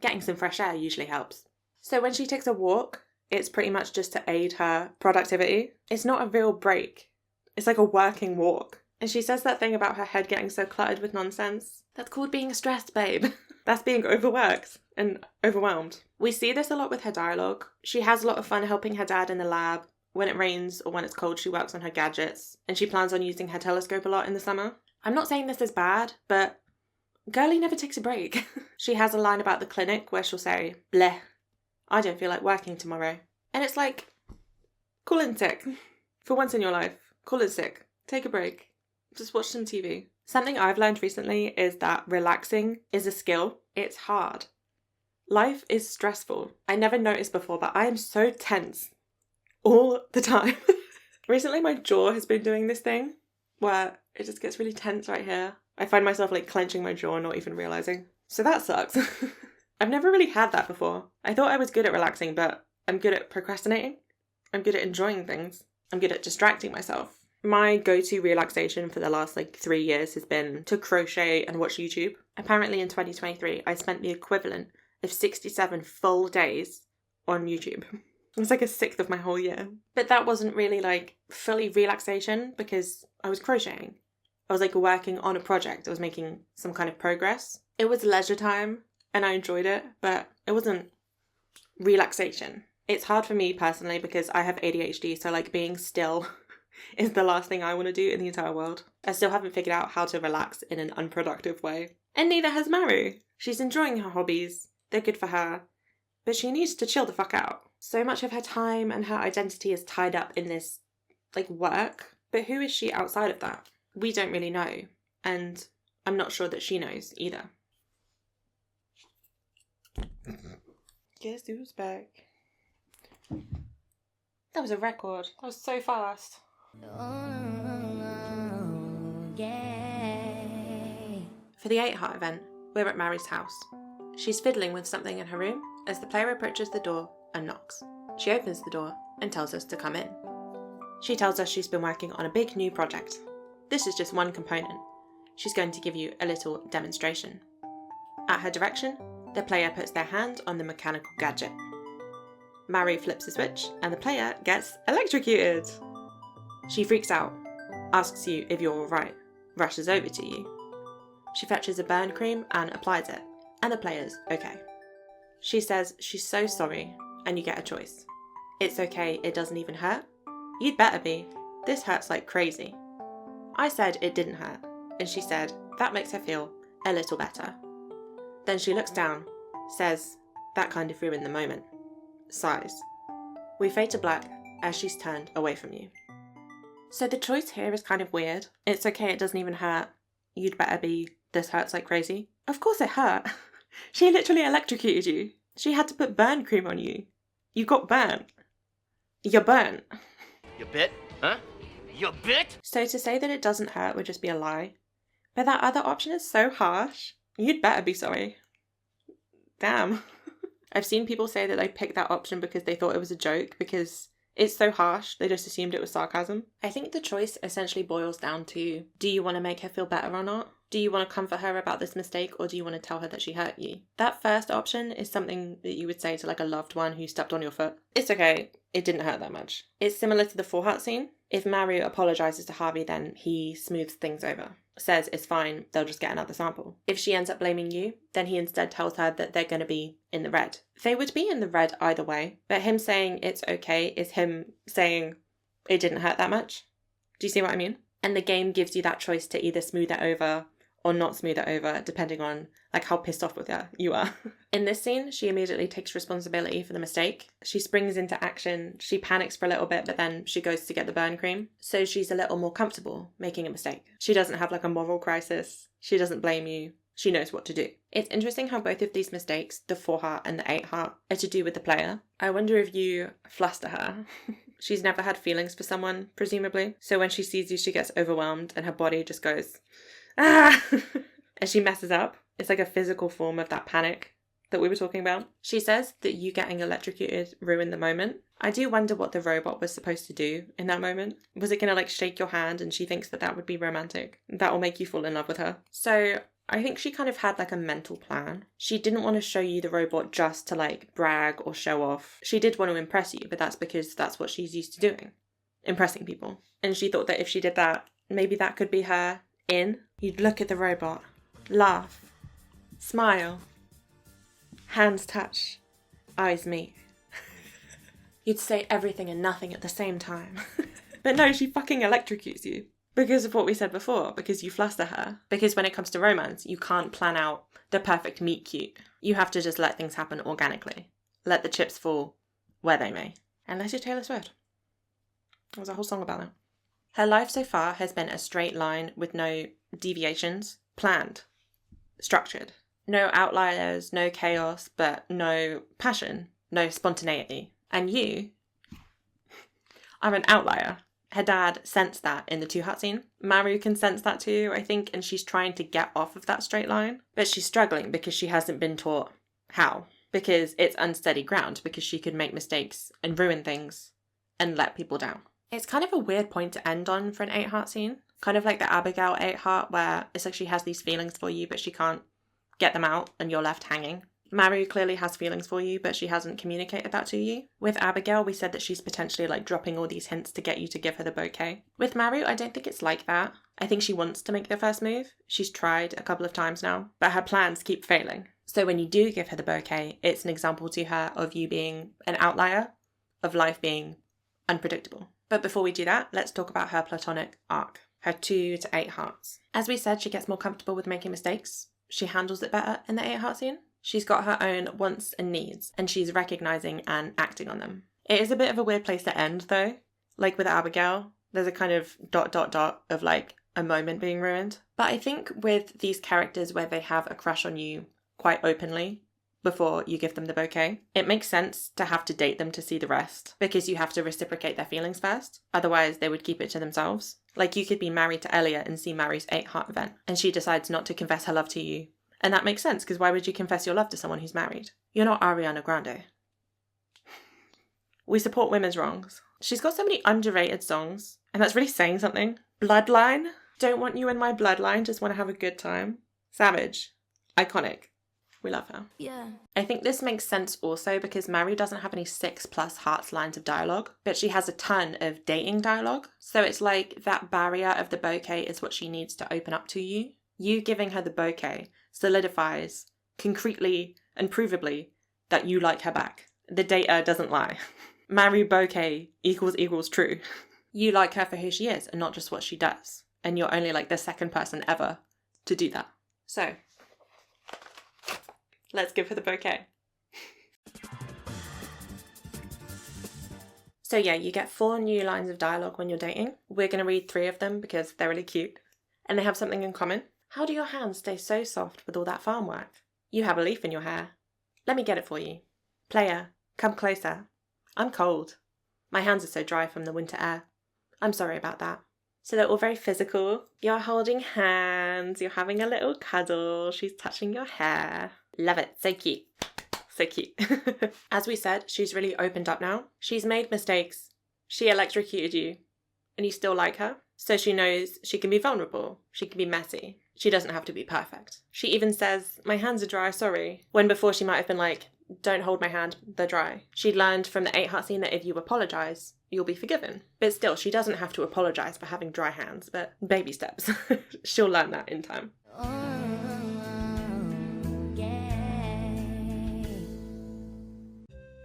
[SPEAKER 1] Getting some fresh air usually helps. So when she takes a walk, it's pretty much just to aid her productivity. It's not a real break. It's like a working walk. And she says that thing about her head getting so cluttered with nonsense. That's called being stressed, babe. That's being overworked and overwhelmed. We see this a lot with her dialogue. She has a lot of fun helping her dad in the lab. When it rains or when it's cold, she works on her gadgets. And she plans on using her telescope a lot in the summer. I'm not saying this is bad, but girlie never takes a break. She has a line about the clinic where she'll say, bleh, I don't feel like working tomorrow. And it's like, call in sick. For once in your life, call in sick. Take a break. Just watch some TV. Something I've learned recently is that relaxing is a skill. It's hard. Life is stressful. I never noticed before, but I am so tense all the time. Recently, my jaw has been doing this thing where it just gets really tense right here. I find myself like clenching my jaw, not even realizing. So that sucks. I've never really had that before. I thought I was good at relaxing, but I'm good at procrastinating. I'm good at enjoying things. I'm good at distracting myself. My go-to relaxation for the last 3 years has been to crochet and watch YouTube. Apparently in 2023, I spent the equivalent of 67 full days on YouTube. It was like a sixth of my whole year. But that wasn't really fully relaxation because I was crocheting. I was working on a project. I was making some kind of progress. It was leisure time and I enjoyed it, but it wasn't relaxation. It's hard for me personally because I have ADHD, so being still is the last thing I want to do in the entire world. I still haven't figured out how to relax in an unproductive way. And neither has Maru. She's enjoying her hobbies. They're good for her. But she needs to chill the fuck out. So much of her time and her identity is tied up in this, work. But who is she outside of that? We don't really know. And I'm not sure that she knows either. Guess who's back? That was a record. That was so fast. For the 8 Heart event, we're at Mary's house. She's fiddling with something in her room as the player approaches the door and knocks. She opens the door and tells us to come in. She tells us she's been working on a big new project. This is just one component. She's going to give you a little demonstration. At her direction, the player puts their hand on the mechanical gadget. Mary flips a switch and the player gets electrocuted. She freaks out, asks you if you're alright, rushes over to you. She fetches a burn cream and applies it, and the player's okay. She says she's so sorry, and you get a choice. It's okay, it doesn't even hurt? You'd better be. This hurts like crazy. I said it didn't hurt, and she said that makes her feel a little better. Then she looks down, says that kind of ruined the moment, sighs. We fade to black as she's turned away from you. So the choice here is kind of weird. It's okay, it doesn't even hurt. You'd better be. This hurts like crazy. Of course it hurt. She literally electrocuted you. She had to put burn cream on you. You got burnt. You're burnt.
[SPEAKER 8] You bit? Huh? You bit?
[SPEAKER 1] So to say that it doesn't hurt would just be a lie. But that other option is so harsh. You'd better be sorry. Damn. I've seen people say that they picked that option because they thought it was a joke because it's so harsh, they just assumed it was sarcasm. I think the choice essentially boils down to, do you want to make her feel better or not? Do you want to comfort her about this mistake or do you want to tell her that she hurt you? That first option is something that you would say to a loved one who stepped on your foot. It's okay, it didn't hurt that much. It's similar to the 4 Heart scene. If Maru apologises to Harvey, then he smooths things over. Says it's fine, they'll just get another sample. If she ends up blaming you, then he instead tells her that they're going to be in the red. They would be in the red either way, but him saying it's okay is him saying it didn't hurt that much. Do you see what I mean? And the game gives you that choice to either smooth it over or not smooth it over, depending on how pissed off with her you are. In this scene, she immediately takes responsibility for the mistake. She springs into action, she panics for a little bit, but then she goes to get the burn cream. So she's a little more comfortable making a mistake. She doesn't have a moral crisis. She doesn't blame you. She knows what to do. It's interesting how both of these mistakes, the 4 Heart and the 8 Heart, are to do with the player. I wonder if you fluster her. She's never had feelings for someone, presumably. So when she sees you, she gets overwhelmed and her body just goes, ah! And she messes up. It's a physical form of that panic that we were talking about. She says that you getting electrocuted ruined the moment. I do wonder what the robot was supposed to do in that moment. Was it going to shake your hand and she thinks that that would be romantic? That will make you fall in love with her. So I think she kind of had a mental plan. She didn't want to show you the robot just to brag or show off. She did want to impress you, but that's because that's what she's used to doing. Impressing people. And she thought that if she did that, maybe that could be her in. You'd look at the robot, laugh, smile, hands touch, eyes meet. You'd say everything and nothing at the same time. But no, she fucking electrocutes you. Because of what we said before, because you fluster her. Because when it comes to romance, you can't plan out the perfect meet cute. You have to just let things happen organically. Let the chips fall where they may. Unless you're Taylor Swift. There's a whole song about that. Her life so far has been a straight line with no deviations. Planned. Structured. No outliers, no chaos, but no passion, no spontaneity. And you are an outlier. Her dad sensed that in the 2 Heart scene. Maru can sense that too, I think, and she's trying to get off of that straight line. But she's struggling because she hasn't been taught how. Because it's unsteady ground, because she could make mistakes and ruin things and let people down. It's kind of a weird point to end on for an 8 Heart scene. Kind of like the Abigail 8 Heart, where it's like she has these feelings for you, but she can't get them out and you're left hanging. Maru clearly has feelings for you, but she hasn't communicated that to you. With Abigail, we said that she's potentially like dropping all these hints to get you to give her the bouquet. With Maru, I don't think it's like that. I think she wants to make the first move. She's tried a couple of times now, but her plans keep failing. So when you do give her the bouquet, it's an example to her of you being an outlier, of life being unpredictable. But before we do that, let's talk about her platonic arc, her 2 to 8 hearts. As we said, she gets more comfortable with making mistakes. She handles it better in the 8 Heart scene. She's got her own wants and needs, and she's recognizing and acting on them. It is a bit of a weird place to end, though. Like with Abigail, there's a kind of ... of like a moment being ruined. But I think with these characters where they have a crush on you quite openly before you give them the bouquet, it makes sense to have to date them to see the rest, because you have to reciprocate their feelings first. Otherwise, they would keep it to themselves. Like you could be married to Elliot and see Maru's 8 Heart event, and she decides not to confess her love to you. And that makes sense, because why would you confess your love to someone who's married? You're not Ariana Grande. We support women's wrongs. She's got so many underrated songs, and that's really saying something. Bloodline. Don't want you in my bloodline, just want to have a good time. Savage. Iconic. We love her.
[SPEAKER 5] Yeah.
[SPEAKER 1] I think this makes sense also because Maru doesn't have any 6+ hearts lines of dialogue, but she has a ton of dating dialogue. So it's like that barrier of the bouquet is what she needs to open up to you. You giving her the bouquet solidifies concretely and provably that you like her back. The data doesn't lie. Maru bouquet equals true. You like her for who she is and not just what she does. And you're only like the second person ever to do that. So, let's give her the bouquet. So yeah, you get 4 new lines of dialogue when you're dating. We're going to read 3 of them because they're really cute. And they have something in common. How do your hands stay so soft with all that farm work? You have a leaf in your hair. Let me get it for you. Player, come closer. I'm cold. My hands are so dry from the winter air. I'm sorry about that. So they're all very physical. You're holding hands. You're having a little cuddle. She's touching your hair. Love it. So cute. So cute. As we said, she's really opened up now. She's made mistakes. She electrocuted you. And you still like her. So she knows she can be vulnerable. She can be messy. She doesn't have to be perfect. She even says, my hands are dry, sorry. When before she might have been like, don't hold my hand, they're dry. She'd learned from the 8 Heart scene that if you apologise, you'll be forgiven. But still, she doesn't have to apologise for having dry hands, but baby steps. She'll learn that in time.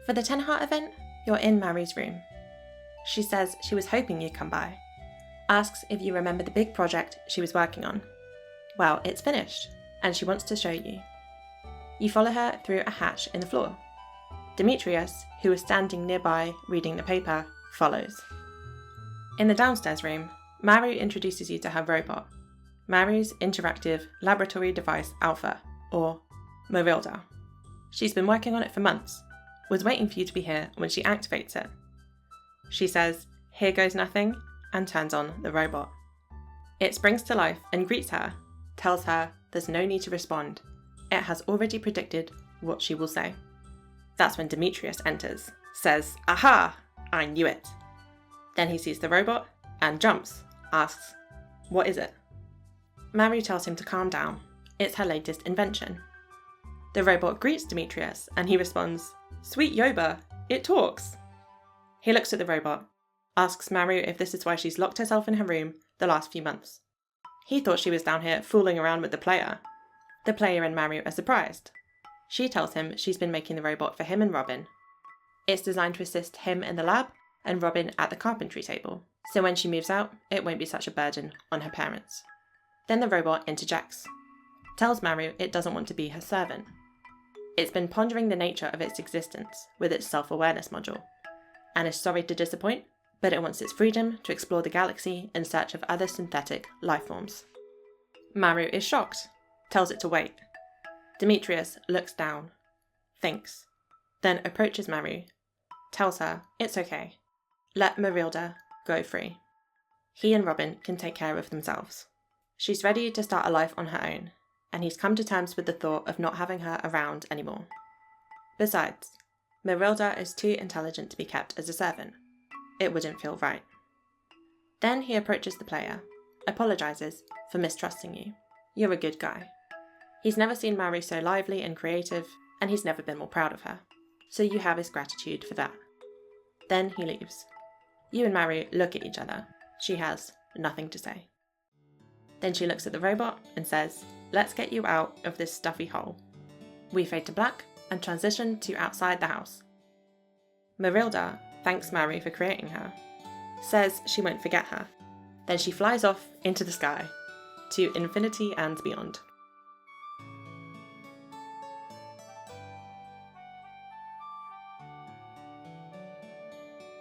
[SPEAKER 1] For the 10 Heart event, you're in Maru's room. She says she was hoping you'd come by. Asks if you remember the big project she was working on. Well, it's finished, and she wants to show you. You follow her through a hatch in the floor. Demetrius, who is standing nearby reading the paper, follows. In the downstairs room, Maru introduces you to her robot, Maru's interactive laboratory device Alpha, or Marilda. She's been working on it for months, was waiting for you to be here when she activates it. She says, here goes nothing, and turns on the robot. It springs to life and greets her, tells her there's no need to respond. It has already predicted what she will say. That's when Demetrius enters, says, aha, I knew it. Then he sees the robot and jumps, asks, what is it? Maru tells him to calm down. It's her latest invention. The robot greets Demetrius and he responds, sweet Yoba, it talks. He looks at the robot, asks Maru if this is why she's locked herself in her room the last few months. He thought she was down here fooling around with the player. The player and Maru are surprised. She tells him she's been making the robot for him and Robin. It's designed to assist him in the lab and Robin at the carpentry table. so when she moves out, it won't be such a burden on her parents. Then the robot interjects, tells Maru it doesn't want to be her servant. It's been pondering the nature of its existence with its self-awareness module, and is sorry to disappoint, but it wants its freedom to explore the galaxy in search of other synthetic life forms. Maru is shocked, tells it to wait. Demetrius looks down, thinks, then approaches Maru, tells her it's okay. Let Marilda go free. He and Robin can take care of themselves. She's ready to start a life on her own, and he's come to terms with the thought of not having her around anymore. Besides, Marilda is too intelligent to be kept as a servant. It wouldn't feel right. Then he approaches the player, apologises for mistrusting you. You're a good guy. He's never seen Maru so lively and creative, and he's never been more proud of her. So you have his gratitude for that. Then he leaves. You and Maru look at each other. She has nothing to say. Then she looks at the robot and says, let's get you out of this stuffy hole. We fade to black and transition to outside the house. Marilda thanks Maru for creating her, says she won't forget her. Then she flies off into the sky, to infinity and beyond.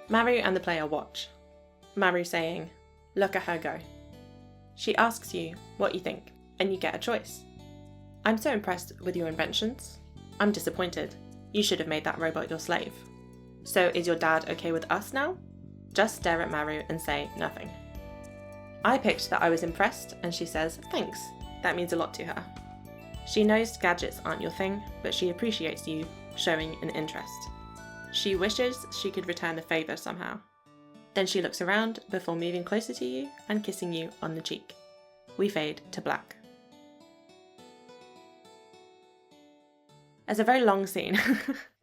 [SPEAKER 1] Maru and the player watch. Maru saying, look at her go. She asks you what you think, and you get a choice. I'm so impressed with your inventions. I'm disappointed. You should have made that robot your slave. So is your dad okay with us now? Just stare at Maru and say nothing. I picked that I was impressed, and she says, thanks. That means a lot to her. She knows gadgets aren't your thing, but she appreciates you showing an interest. She wishes she could return the favour somehow. Then she looks around before moving closer to you and kissing you on the cheek. We fade to black. It's a very long scene.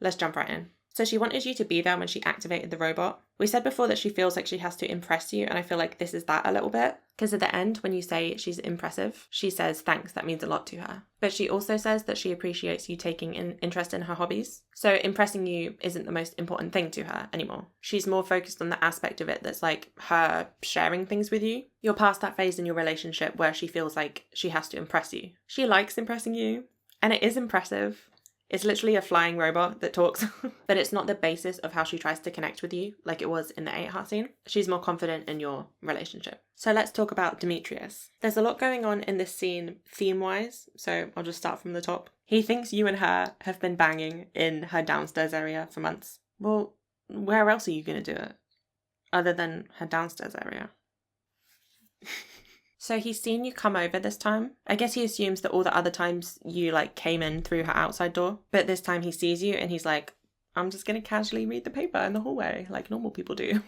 [SPEAKER 1] Let's jump right in. So she wanted you to be there when she activated the robot. We said before that she feels like she has to impress you, and I feel like this is that a little bit. Because at the end, when you say she's impressive, she says thanks, that means a lot to her. But she also says that she appreciates you taking an interest in her hobbies. So impressing you isn't the most important thing to her anymore. She's more focused on the aspect of it that's like her sharing things with you. You're past that phase in your relationship where she feels like she has to impress you. She likes impressing you, and it is impressive. It's literally a flying robot that talks, but it's not the basis of how she tries to connect with you like it was in the 8-heart scene. She's more confident in your relationship. So let's talk about Demetrius. There's a lot going on in this scene theme-wise, so I'll just start from the top. He thinks you and her have been banging in her downstairs area for months. Well, where else are you going to do it? Other than her downstairs area. So he's seen you come over this time. I guess he assumes that all the other times you like came in through her outside door. But this time he sees you and he's like, I'm just going to casually read the paper in the hallway like normal people do.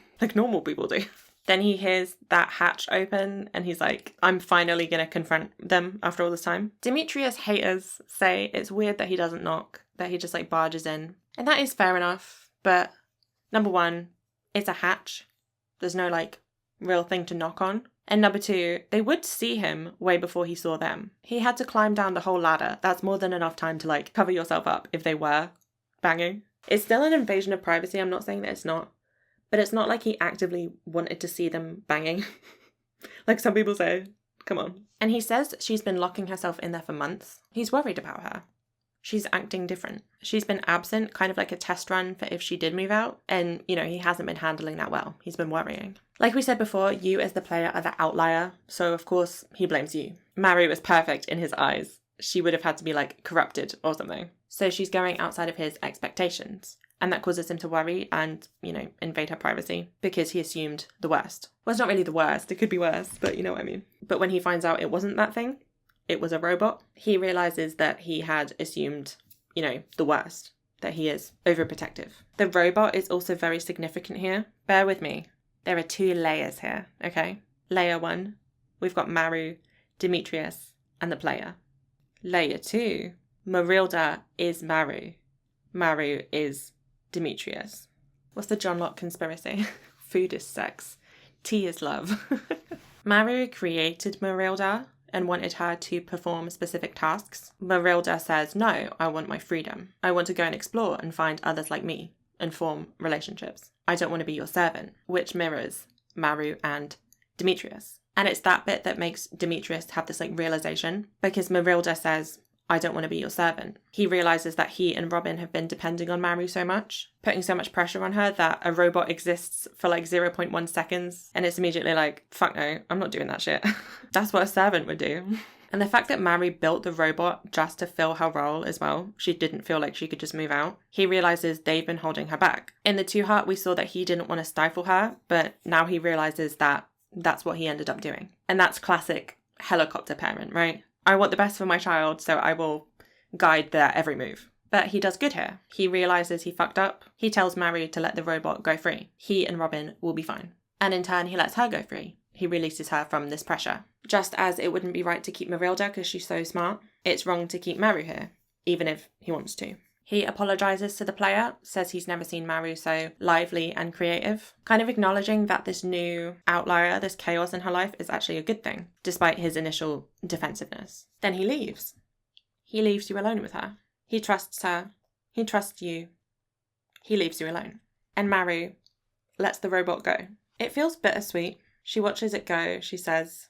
[SPEAKER 1] Then he hears that hatch open and he's like, I'm finally going to confront them after all this time. Demetrius haters say it's weird that he doesn't knock, that he just like barges in. And that is fair enough. But number one, it's a hatch. There's no like real thing to knock on. And number two, they would see him way before he saw them. He had to climb down the whole ladder. That's more than enough time to like cover yourself up if they were banging. It's still an invasion of privacy. I'm not saying that it's not. But it's not like he actively wanted to see them banging. Like some people say. Come on. And he says she's been locking herself in there for months. He's worried about her. She's acting different. She's been absent, kind of like a test run for if she did move out. And, you know, he hasn't been handling that well. He's been worrying. Like we said before, you as the player are the outlier. So, of course, he blames you. Maru was perfect in his eyes. She would have had to be, like, corrupted or something. So she's going outside of his expectations. And that causes him to worry and, you know, invade her privacy because he assumed the worst. Well, it's not really the worst. It could be worse, but you know what I mean. But when he finds out it wasn't that thing, it was a robot, he realizes that he had assumed, you know, the worst, that he is overprotective. The robot is also very significant here. Bear with me. There are 2 layers here, okay? Layer 1, we've got Maru, Demetrius, and the player. Layer 2, Marilda is Maru. Maru is Demetrius. What's the John Locke conspiracy? Food is sex. Tea is love. Maru created Marilda and wanted her to perform specific tasks. Marilda says, no, I want my freedom. I want to go and explore and find others like me and form relationships. I don't want to be your servant, which mirrors Maru and Demetrius. And it's that bit that makes Demetrius have this like realization, because Marilda says, I don't want to be your servant. He realizes that he and Robin have been depending on Maru so much, putting so much pressure on her that a robot exists for like 0.1 seconds. And it's immediately like, fuck no, I'm not doing that shit. That's what a servant would do. And the fact that Maru built the robot just to fill her role as well, she didn't feel like she could just move out. He realizes they've been holding her back. In the Two Heart, we saw that he didn't want to stifle her, but now he realizes that that's what he ended up doing. And that's classic helicopter parent, right? I want the best for my child, so I will guide their every move. But he does good here. He realizes he fucked up. He tells Maru to let the robot go free. He and Robin will be fine. And in turn, he lets her go free. He releases her from this pressure. Just as it wouldn't be right to keep Marilda because she's so smart, it's wrong to keep Maru here, even if he wants to. He apologizes to the player, says he's never seen Maru so lively and creative, kind of acknowledging that this new outlier, this chaos in her life is actually a good thing, despite his initial defensiveness. Then he leaves. He leaves you alone with her. He trusts her. He trusts you. He leaves you alone. And Maru lets the robot go. It feels bittersweet. She watches it go. She says,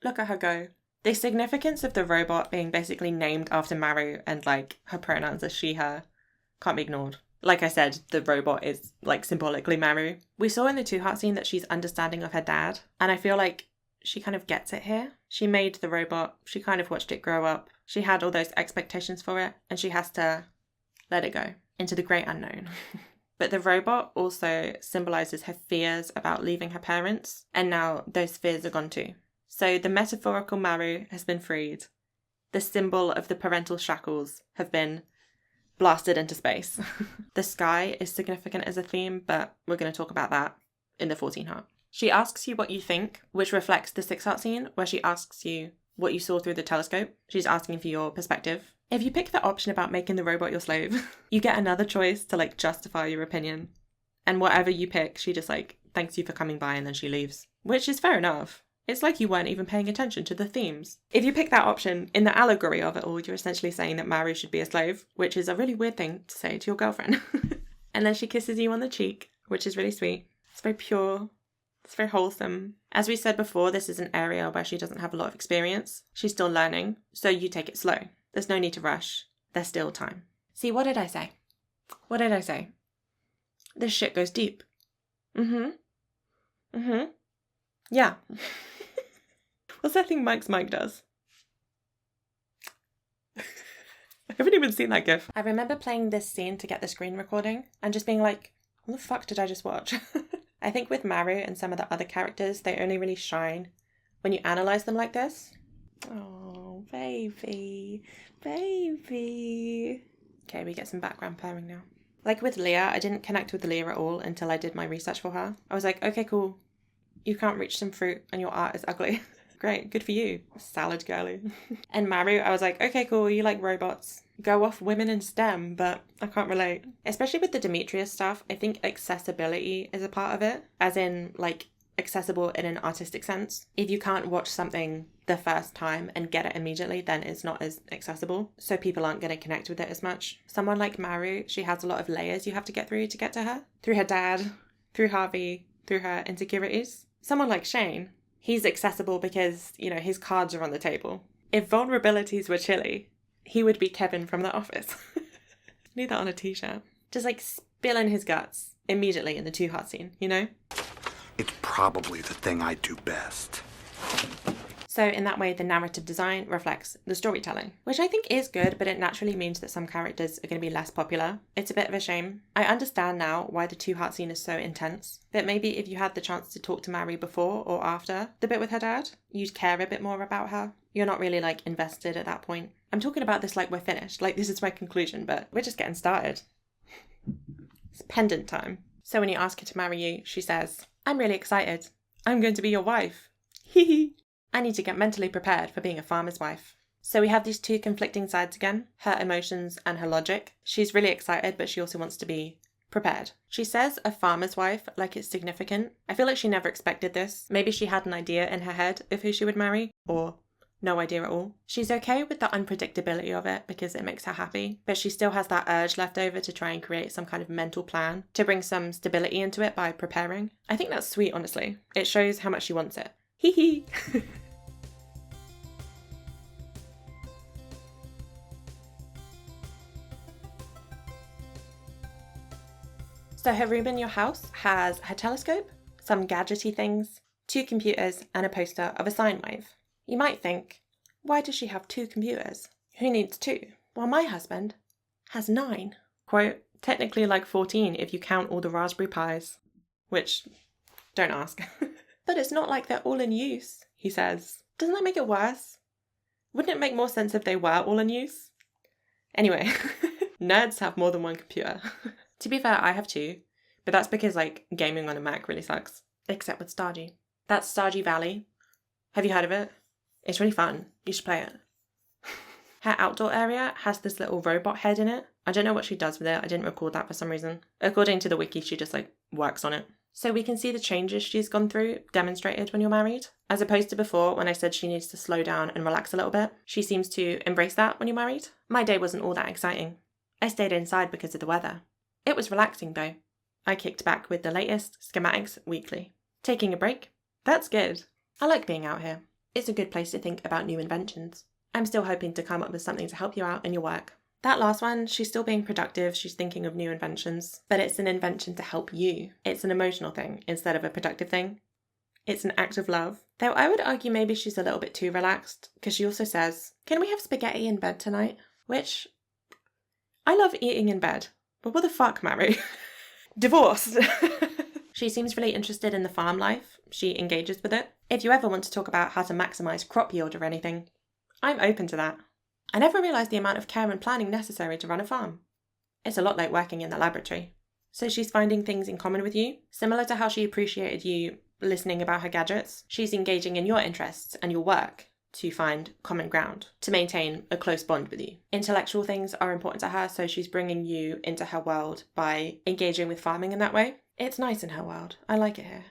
[SPEAKER 1] look at her go. The significance of the robot being basically named after Maru and like her pronouns are she, her, can't be ignored. Like I said, the robot is like symbolically Maru. We saw in the Two Heart scene that she's understanding of her dad, and I feel like she kind of gets it here. She made the robot, she kind of watched it grow up, she had all those expectations for it, and she has to let it go into the great unknown. But the robot also symbolizes her fears about leaving her parents, and now those fears are gone too. So the metaphorical Maru has been freed. The symbol of the parental shackles have been blasted into space. The sky is significant as a theme, but we're going to talk about that in the 14 Heart. She asks you what you think, which reflects the 6 Heart scene, where she asks you what you saw through the telescope. She's asking for your perspective. If you pick the option about making the robot your slave, you get another choice to like justify your opinion. And whatever you pick, she just like thanks you for coming by and then she leaves. Which is fair enough. It's like you weren't even paying attention to the themes. If you pick that option, in the allegory of it all, you're essentially saying that Maru should be a slave, which is a really weird thing to say to your girlfriend. And then she kisses you on the cheek, which is really sweet. It's very pure. It's very wholesome. As we said before, this is an area where she doesn't have a lot of experience. She's still learning, so you take it slow. There's no need to rush. There's still time. See, what did I say? What did I say? This shit goes deep. Yeah. What's that thing Mike's Mike does? I haven't even seen that gif. I remember playing this scene to get the screen recording and just being like, what the fuck did I just watch? I think with Maru and some of the other characters, they only really shine when you analyze them like this. Oh, baby. Baby. Okay, we get some background purring now. Like with Leah, I didn't connect with Leah at all until I did my research for her. I was like, okay, cool. You can't reach some fruit and your art is ugly. Great, good for you, salad girly. And Maru, I was like, okay, cool, you like robots. Go off women in STEM, but I can't relate. Especially with the Demetrius stuff, I think accessibility is a part of it. As in, like, accessible in an artistic sense. If you can't watch something the first time and get it immediately, then it's not as accessible. So people aren't going to connect with it as much. Someone like Maru, she has a lot of layers you have to get through to get to her. Through her dad, through Harvey, through her insecurities. Someone like Shane, he's accessible because, you know, his cards are on the table. If vulnerabilities were chilly, he would be Kevin from The Office. Need that on a t-shirt. Just like spilling his guts immediately in the Two Heart scene, you know?
[SPEAKER 9] It's probably the thing I do best.
[SPEAKER 1] So in that way, the narrative design reflects the storytelling, which I think is good, but it naturally means that some characters are going to be less popular. It's a bit of a shame. I understand now why the Two Heart scene is so intense, but maybe if you had the chance to talk to Maru before or after the bit with her dad, you'd care a bit more about her. You're not really like invested at that point. I'm talking about this like we're finished, like this is my conclusion, but we're just getting started. It's pendant time. So when you ask her to marry you, she says, I'm really excited. I'm going to be your wife. Hee hee. I need to get mentally prepared for being a farmer's wife. So we have these two conflicting sides again, her emotions and her logic. She's really excited, but she also wants to be prepared. She says a farmer's wife like it's significant. I feel like she never expected this. Maybe she had an idea in her head of who she would marry, or No idea at all. She's okay with the unpredictability of it because it makes her happy, but she still has that urge left over to try and create some kind of mental plan to bring some stability into it by preparing. I think that's sweet, honestly. It shows how much she wants it. Hee hee. So her room in your house has her telescope, some gadgety things, 2 computers, and a poster of a sine wave. You might think, why does she have 2 computers? Who needs 2? Well, my husband has 9. Quote, technically like 14 if you count all the Raspberry Pis. Which, don't ask. But it's not like they're all in use, he says. Doesn't that make it worse? Wouldn't it make more sense if they were all in use? Anyway, nerds have more than 1 computer. To be fair, I have 2, but that's because like gaming on a Mac really sucks. Except with Stardew. That's Stardew Valley. Have you heard of it? It's really fun. You should play it. Her outdoor area has this little robot head in it. I don't know what she does with it. I didn't record that for some reason. According to the wiki, she just like works on it. So we can see the changes she's gone through demonstrated when you're married. As opposed to before when I said she needs to slow down and relax a little bit. She seems to embrace that when you're married. My day wasn't all that exciting. I stayed inside because of the weather. It was relaxing though. I kicked back with the latest schematics weekly. Taking a break? That's good. I like being out here. It's a good place to think about new inventions. I'm still hoping to come up with something to help you out in your work. That last one, she's still being productive, she's thinking of new inventions, but it's an invention to help you. It's an emotional thing instead of a productive thing. It's an act of love. Though I would argue maybe she's a little bit too relaxed, because she also says, can we have spaghetti in bed tonight? Which, I love eating in bed, but what the fuck, Maru? Divorced. She seems really interested in the farm life. She engages with it. If you ever want to talk about how to maximise crop yield or anything, I'm open to that. I never realised the amount of care and planning necessary to run a farm. It's a lot like working in the laboratory. So she's finding things in common with you, similar to how she appreciated you listening about her gadgets. She's engaging in your interests and your work to find common ground, to maintain a close bond with you. Intellectual things are important to her, so she's bringing you into her world by engaging with farming in that way. It's nice in her world. I like it here.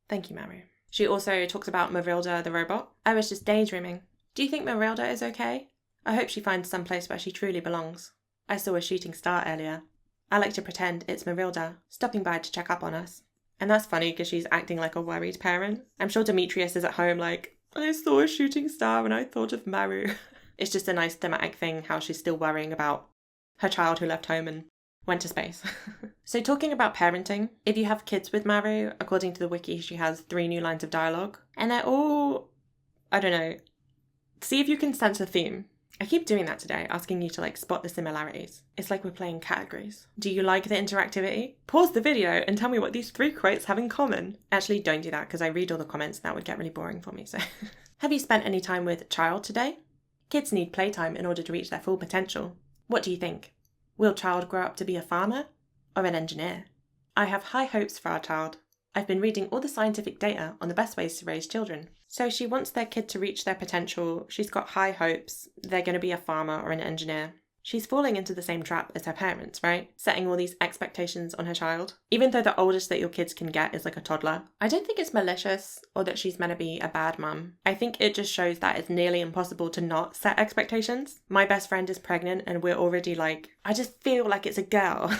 [SPEAKER 1] Thank you, Maru. She also talks about Marilda the robot. I was just daydreaming. Do you think Marilda is okay? I hope she finds some place where she truly belongs. I saw a shooting star earlier. I like to pretend it's Marilda, stopping by to check up on us. And that's funny because she's acting like a worried parent. I'm sure Demetrius is at home like, I saw a shooting star and I thought of Maru. It's just a nice thematic thing how she's still worrying about her child who left home and went to space. So talking about parenting, if you have kids with Maru, according to the wiki, she has 3 new lines of dialogue. And they're all, I don't know, see if you can sense a theme. I keep doing that today, asking you to like spot the similarities. It's like we're playing categories. Do you like the interactivity? Pause the video and tell me what these 3 quotes have in common. Actually, don't do that because I read all the comments and that would get really boring for me. So, have you spent any time with child today? Kids need playtime in order to reach their full potential. What do you think? Will child grow up to be a farmer or an engineer? I have high hopes for our child. I've been reading all the scientific data on the best ways to raise children. So she wants their kid to reach their potential. She's got high hopes. They're going to be a farmer or an engineer. She's falling into the same trap as her parents, right? Setting all these expectations on her child. Even though the oldest that your kids can get is like a toddler. I don't think it's malicious or that she's meant to be a bad mum. I think it just shows that it's nearly impossible to not set expectations. My best friend is pregnant and we're already like, I just feel like it's a girl.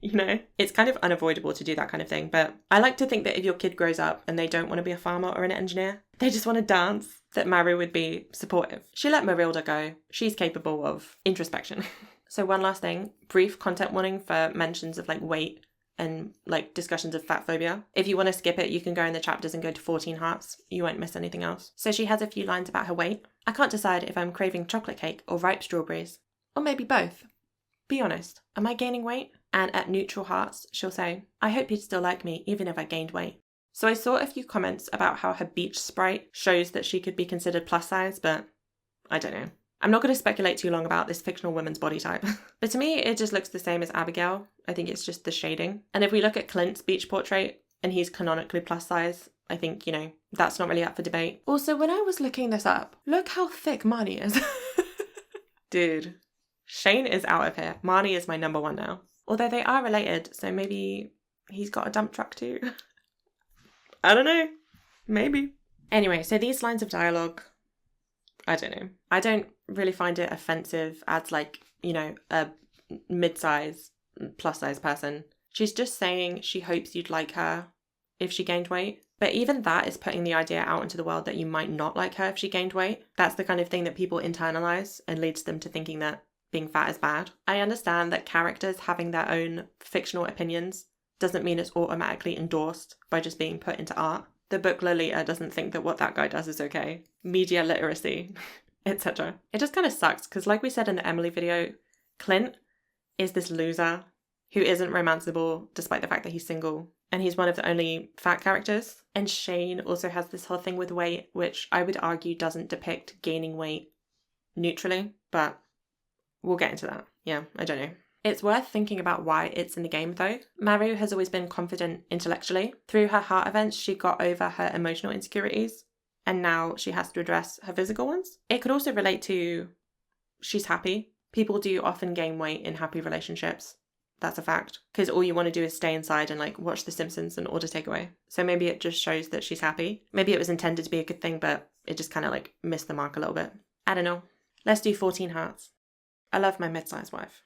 [SPEAKER 1] You know, it's kind of unavoidable to do that kind of thing. But I like to think that if your kid grows up and they don't want to be a farmer or an engineer, they just want to dance, that Maru would be supportive. She let Marilda go. She's capable of introspection. So one last thing, brief content warning for mentions of like weight and like discussions of fat phobia. If you want to skip it, you can go in the chapters and go to 14 hearts. You won't miss anything else. So she has a few lines about her weight. I can't decide if I'm craving chocolate cake or ripe strawberries. Or maybe both. Be honest, am I gaining weight? And at neutral hearts, she'll say, I hope you'd still like me even if I gained weight. So I saw a few comments about how her beach sprite shows that she could be considered plus size, but I don't know. I'm not going to speculate too long about this fictional woman's body type. But to me, it just looks the same as Abigail. I think it's just the shading. And if we look at Clint's beach portrait, and he's canonically plus size, I think, you know, that's not really up for debate. Also, when I was looking this up, look how thick Marnie is. Dude, Shane is out of here. Marnie is my number 1 now. Although they are related, so maybe he's got a dump truck too. I don't know. Maybe. Anyway, so these lines of dialogue I don't know. I don't really find it offensive as like, you know, a mid-size, plus-size person. She's just saying she hopes you'd like her if she gained weight. But even that is putting the idea out into the world that you might not like her if she gained weight. That's the kind of thing that people internalize and leads them to thinking that being fat is bad. I understand that characters having their own fictional opinions doesn't mean it's automatically endorsed by just being put into art. The book Lolita doesn't think that what that guy does is okay. Media literacy, etc. It just kind of sucks because, like we said in the Emily video, Clint is this loser who isn't romanceable despite the fact that he's single. And he's one of the only fat characters. And Shane also has this whole thing with weight, which I would argue doesn't depict gaining weight neutrally, but we'll get into that. Yeah, I don't know. It's worth thinking about why it's in the game though. Maru has always been confident intellectually. Through her heart events, she got over her emotional insecurities, and now she has to address her physical ones. It could also relate to she's happy. People do often gain weight in happy relationships. That's a fact. Because all you want to do is stay inside and like watch The Simpsons and order takeaway. So maybe it just shows that she's happy. Maybe it was intended to be a good thing, but it just kind of like missed the mark a little bit. I don't know. Let's do 14 hearts. I love my mid-sized wife.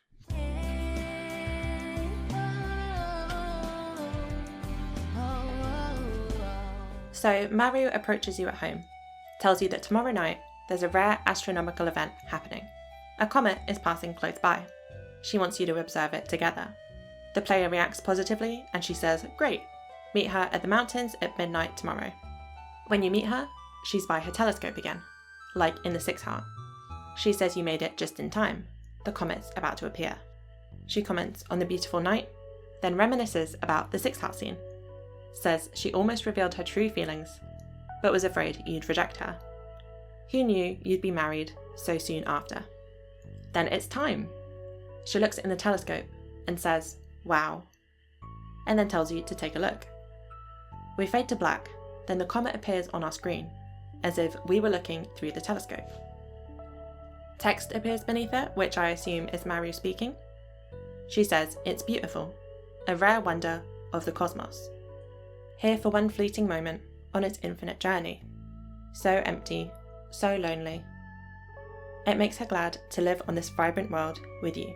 [SPEAKER 1] So Maru approaches you at home, tells you that tomorrow night there's a rare astronomical event happening. A comet is passing close by. She wants you to observe it together. The player reacts positively and she says, great, meet her at the mountains at midnight tomorrow. When you meet her, she's by her telescope again, like in the 6th heart. She says you made it just in time. The comet's about to appear. She comments on the beautiful night, then reminisces about the 6th heart scene. Says she almost revealed her true feelings, but was afraid you'd reject her. Who knew you'd be married so soon after? Then it's time. She looks in the telescope and says, wow, and then tells you to take a look. We fade to black, then the comet appears on our screen, as if we were looking through the telescope. Text appears beneath it, which I assume is Maru speaking. She says it's beautiful, a rare wonder of the cosmos. Here for one fleeting moment on its infinite journey. So empty, so lonely. It makes her glad to live on this vibrant world with you.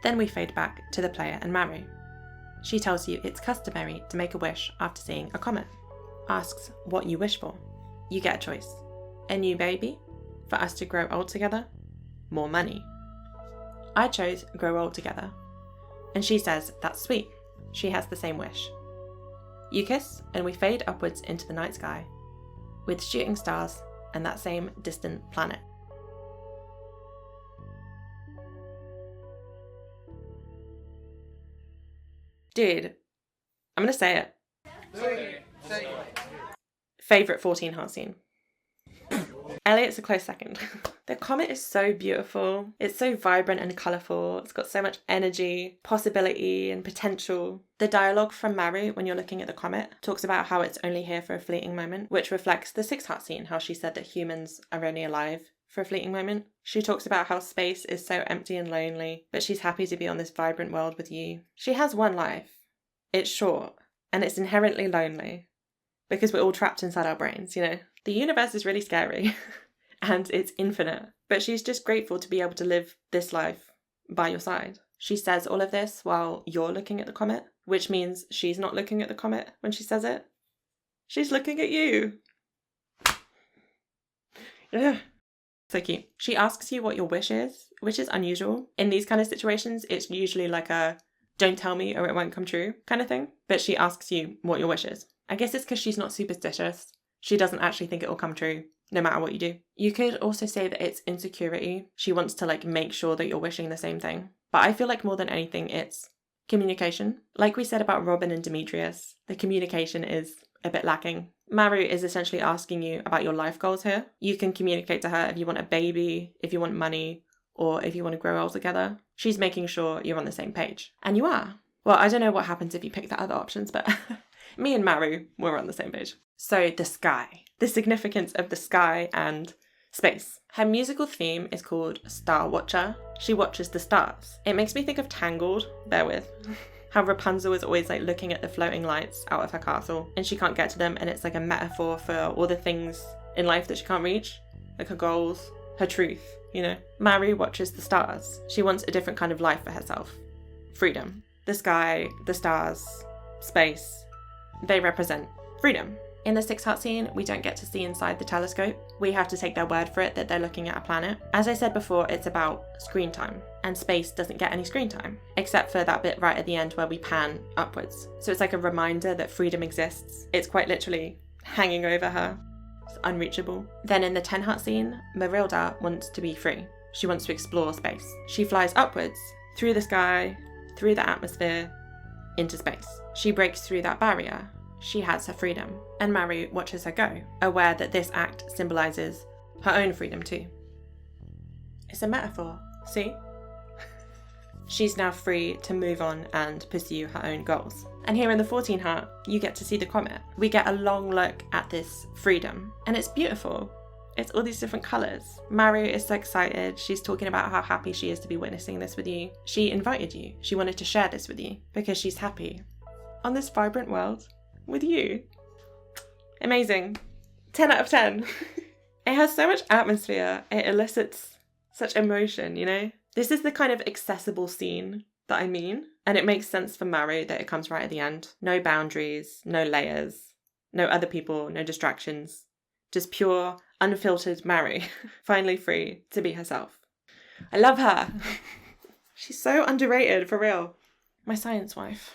[SPEAKER 1] Then we fade back to the player and Maru. She tells you it's customary to make a wish after seeing a comet. Asks what you wish for. You get a choice. A new baby? For us to grow old together? More money? I chose grow old together. And she says that's sweet. She has the same wish. You kiss and we fade upwards into the night sky, with shooting stars and that same distant planet. Dude, I'm gonna say it. Favourite 14 heart scene. Elliot's a close second. The comet is so beautiful. It's so vibrant and colourful. It's got so much energy, possibility and potential. The dialogue from Maru when you're looking at the comet talks about how it's only here for a fleeting moment, which reflects the 6th heart scene, how she said that humans are only alive for a fleeting moment. She talks about how space is so empty and lonely, but she's happy to be on this vibrant world with you. She has one life. It's short, and it's inherently lonely, because we're all trapped inside our brains, you know? The universe is really scary, and it's infinite, but she's just grateful to be able to live this life by your side. She says all of this while you're looking at the comet, which means she's not looking at the comet when she says it. She's looking at you. Ugh. So cute. She asks you what your wish is, which is unusual. In these kind of situations, it's usually like a don't tell me or it won't come true kind of thing. But she asks you what your wish is. I guess it's because she's not superstitious. She doesn't actually think it will come true, no matter what you do. You could also say that it's insecurity. She wants to like make sure that you're wishing the same thing. But I feel like more than anything, it's communication. Like we said about Robin and Demetrius, the communication is a bit lacking. Maru is essentially asking you about your life goals here. You can communicate to her if you want a baby, if you want money, or if you want to grow old together. She's making sure you're on the same page. And you are. Well, I don't know what happens if you pick the other options, but me and Maru were on the same page. So the sky. The significance of the sky and space. Her musical theme is called Star Watcher. She watches the stars. It makes me think of Tangled, bear with. How Rapunzel is always like looking at the floating lights out of her castle and she can't get to them, and it's like a metaphor for all the things in life that she can't reach. like her goals, her truth, you know. Maru watches the stars. She wants a different kind of life for herself. Freedom. The sky, the stars, space, they represent freedom. In the 6 heart scene, we don't get to see inside the telescope. We have to take their word for it that they're looking at a planet. As I said before, it's about screen time, and space doesn't get any screen time, except for that bit right at the end where we pan upwards. So it's like a reminder that freedom exists. It's quite literally hanging over her. It's unreachable. Then in the 10 heart scene, Marilda wants to be free. She wants to explore space. She flies upwards, through the sky, through the atmosphere, into space. She breaks through that barrier. She has her freedom, and Maru watches her go, aware that this act symbolises her own freedom too. It's a metaphor, see? She's now free to move on and pursue her own goals. And here in the 14 heart, you get to see the comet. We get a long look at this freedom, and it's beautiful. It's all these different colours. Maru is so excited. She's talking about how happy she is to be witnessing this with you. She invited you. She wanted to share this with you because she's happy on this vibrant world with you. Amazing. 10 out of 10. It has so much atmosphere. It elicits such emotion, you know? This is the kind of accessible scene that I mean. And it makes sense for Maru that it comes right at the end. No boundaries, no layers, no other people, no distractions. Just pure, unfiltered Maru. Finally free to be herself. I love her. She's so underrated, for real. My science wife.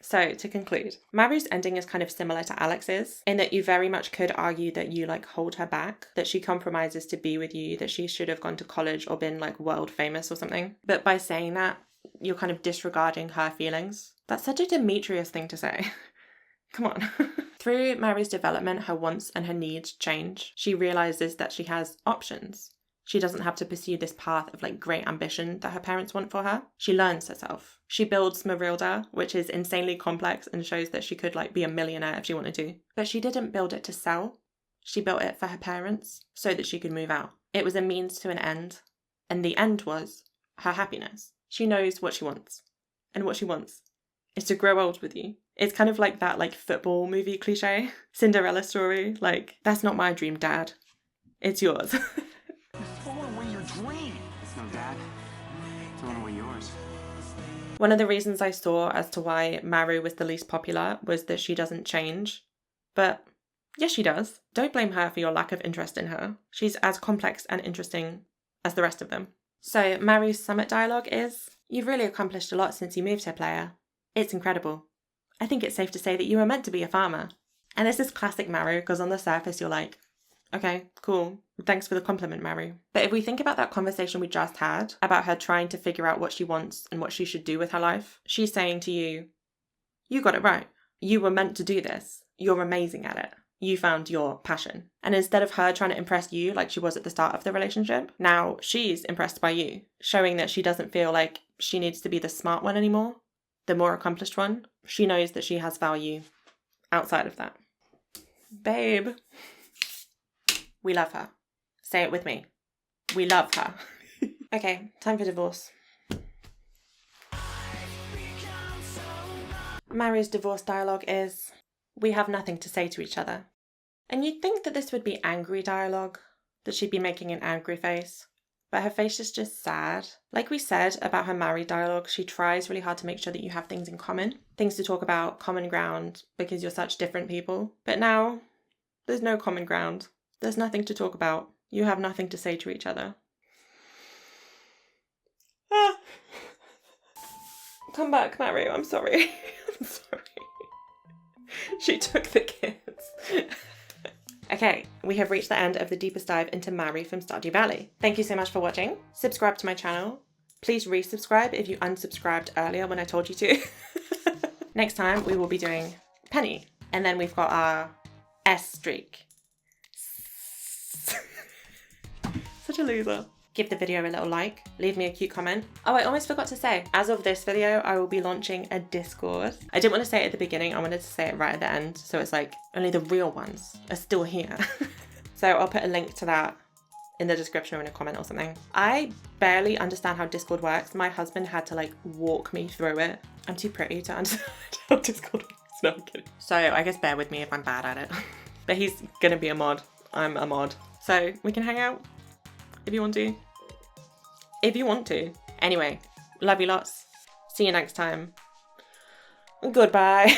[SPEAKER 1] So, to conclude, Maru's ending is kind of similar to Alex's, in that you very much could argue that you hold her back, that she compromises to be with you, that she should have gone to college or been world famous or something. But by saying that, you're kind of disregarding her feelings. That's such a Demetrius thing to say. Come on. Through Maru's development, her wants and her needs change. She realises that she has options. She doesn't have to pursue this path of great ambition that her parents want for her. She learns herself. She builds Marilda, which is insanely complex and shows that she could be a millionaire if she wanted to. But she didn't build it to sell. She built it for her parents so that she could move out. It was a means to an end. And the end was her happiness. She knows what she wants. And what she wants is to grow old with you. It's kind of like that football movie cliche. Cinderella story. That's not my dream, Dad. It's yours.
[SPEAKER 10] Throwing away your dream. It's no dad. Throwing away yours.
[SPEAKER 1] One of the reasons I saw as to why Maru was the least popular was that she doesn't change. But yes, she does. Don't blame her for your lack of interest in her. She's as complex and interesting as the rest of them. So Maru's summit dialogue is, "You've really accomplished a lot since you moved here, player. It's incredible. I think it's safe to say that you were meant to be a farmer." And this is classic Maru, because on the surface you're like, okay, cool. Thanks for the compliment, Maru. But if we think about that conversation we just had, about her trying to figure out what she wants and what she should do with her life, she's saying to you, you got it right. You were meant to do this. You're amazing at it. You found your passion. And instead of her trying to impress you like she was at the start of the relationship, now she's impressed by you, showing that she doesn't feel like she needs to be the smart one anymore, the more accomplished one. She knows that she has value outside of that. Babe. We love her. Say it with me. We love her. Okay, time for divorce. Maru's divorce dialogue is, "We have nothing to say to each other." And you'd think that this would be angry dialogue, that she'd be making an angry face, but her face is just sad. Like we said about her married dialogue, she tries really hard to make sure that you have things in common, things to talk about, common ground, because you're such different people. But now, there's no common ground. There's nothing to talk about. You have nothing to say to each other. Ah. Come back, Maru. I'm sorry. I'm sorry. She took the kids. Okay, we have reached the end of the deepest dive into Maru from Stardew Valley. Thank you so much for watching. Subscribe to my channel. Please resubscribe if you unsubscribed earlier when I told you to. Next time, we will be doing Penny. And then we've got our S streak. Such a loser. Give the video a little like, leave me a cute comment. Oh, I almost forgot to say, as of this video, I will be launching a Discord. I didn't want to say it at the beginning, I wanted to say it right at the end, so it's only the real ones are still here. So I'll put a link to that in the description or in a comment or something. I barely understand how Discord works. My husband had to walk me through it. I'm too pretty to understand how Discord works. No, I'm kidding. So I guess bear with me if I'm bad at it. But he's gonna be a mod. I'm a mod. So we can hang out if you want to. If you want to. Anyway, love you lots. See you next time. Goodbye.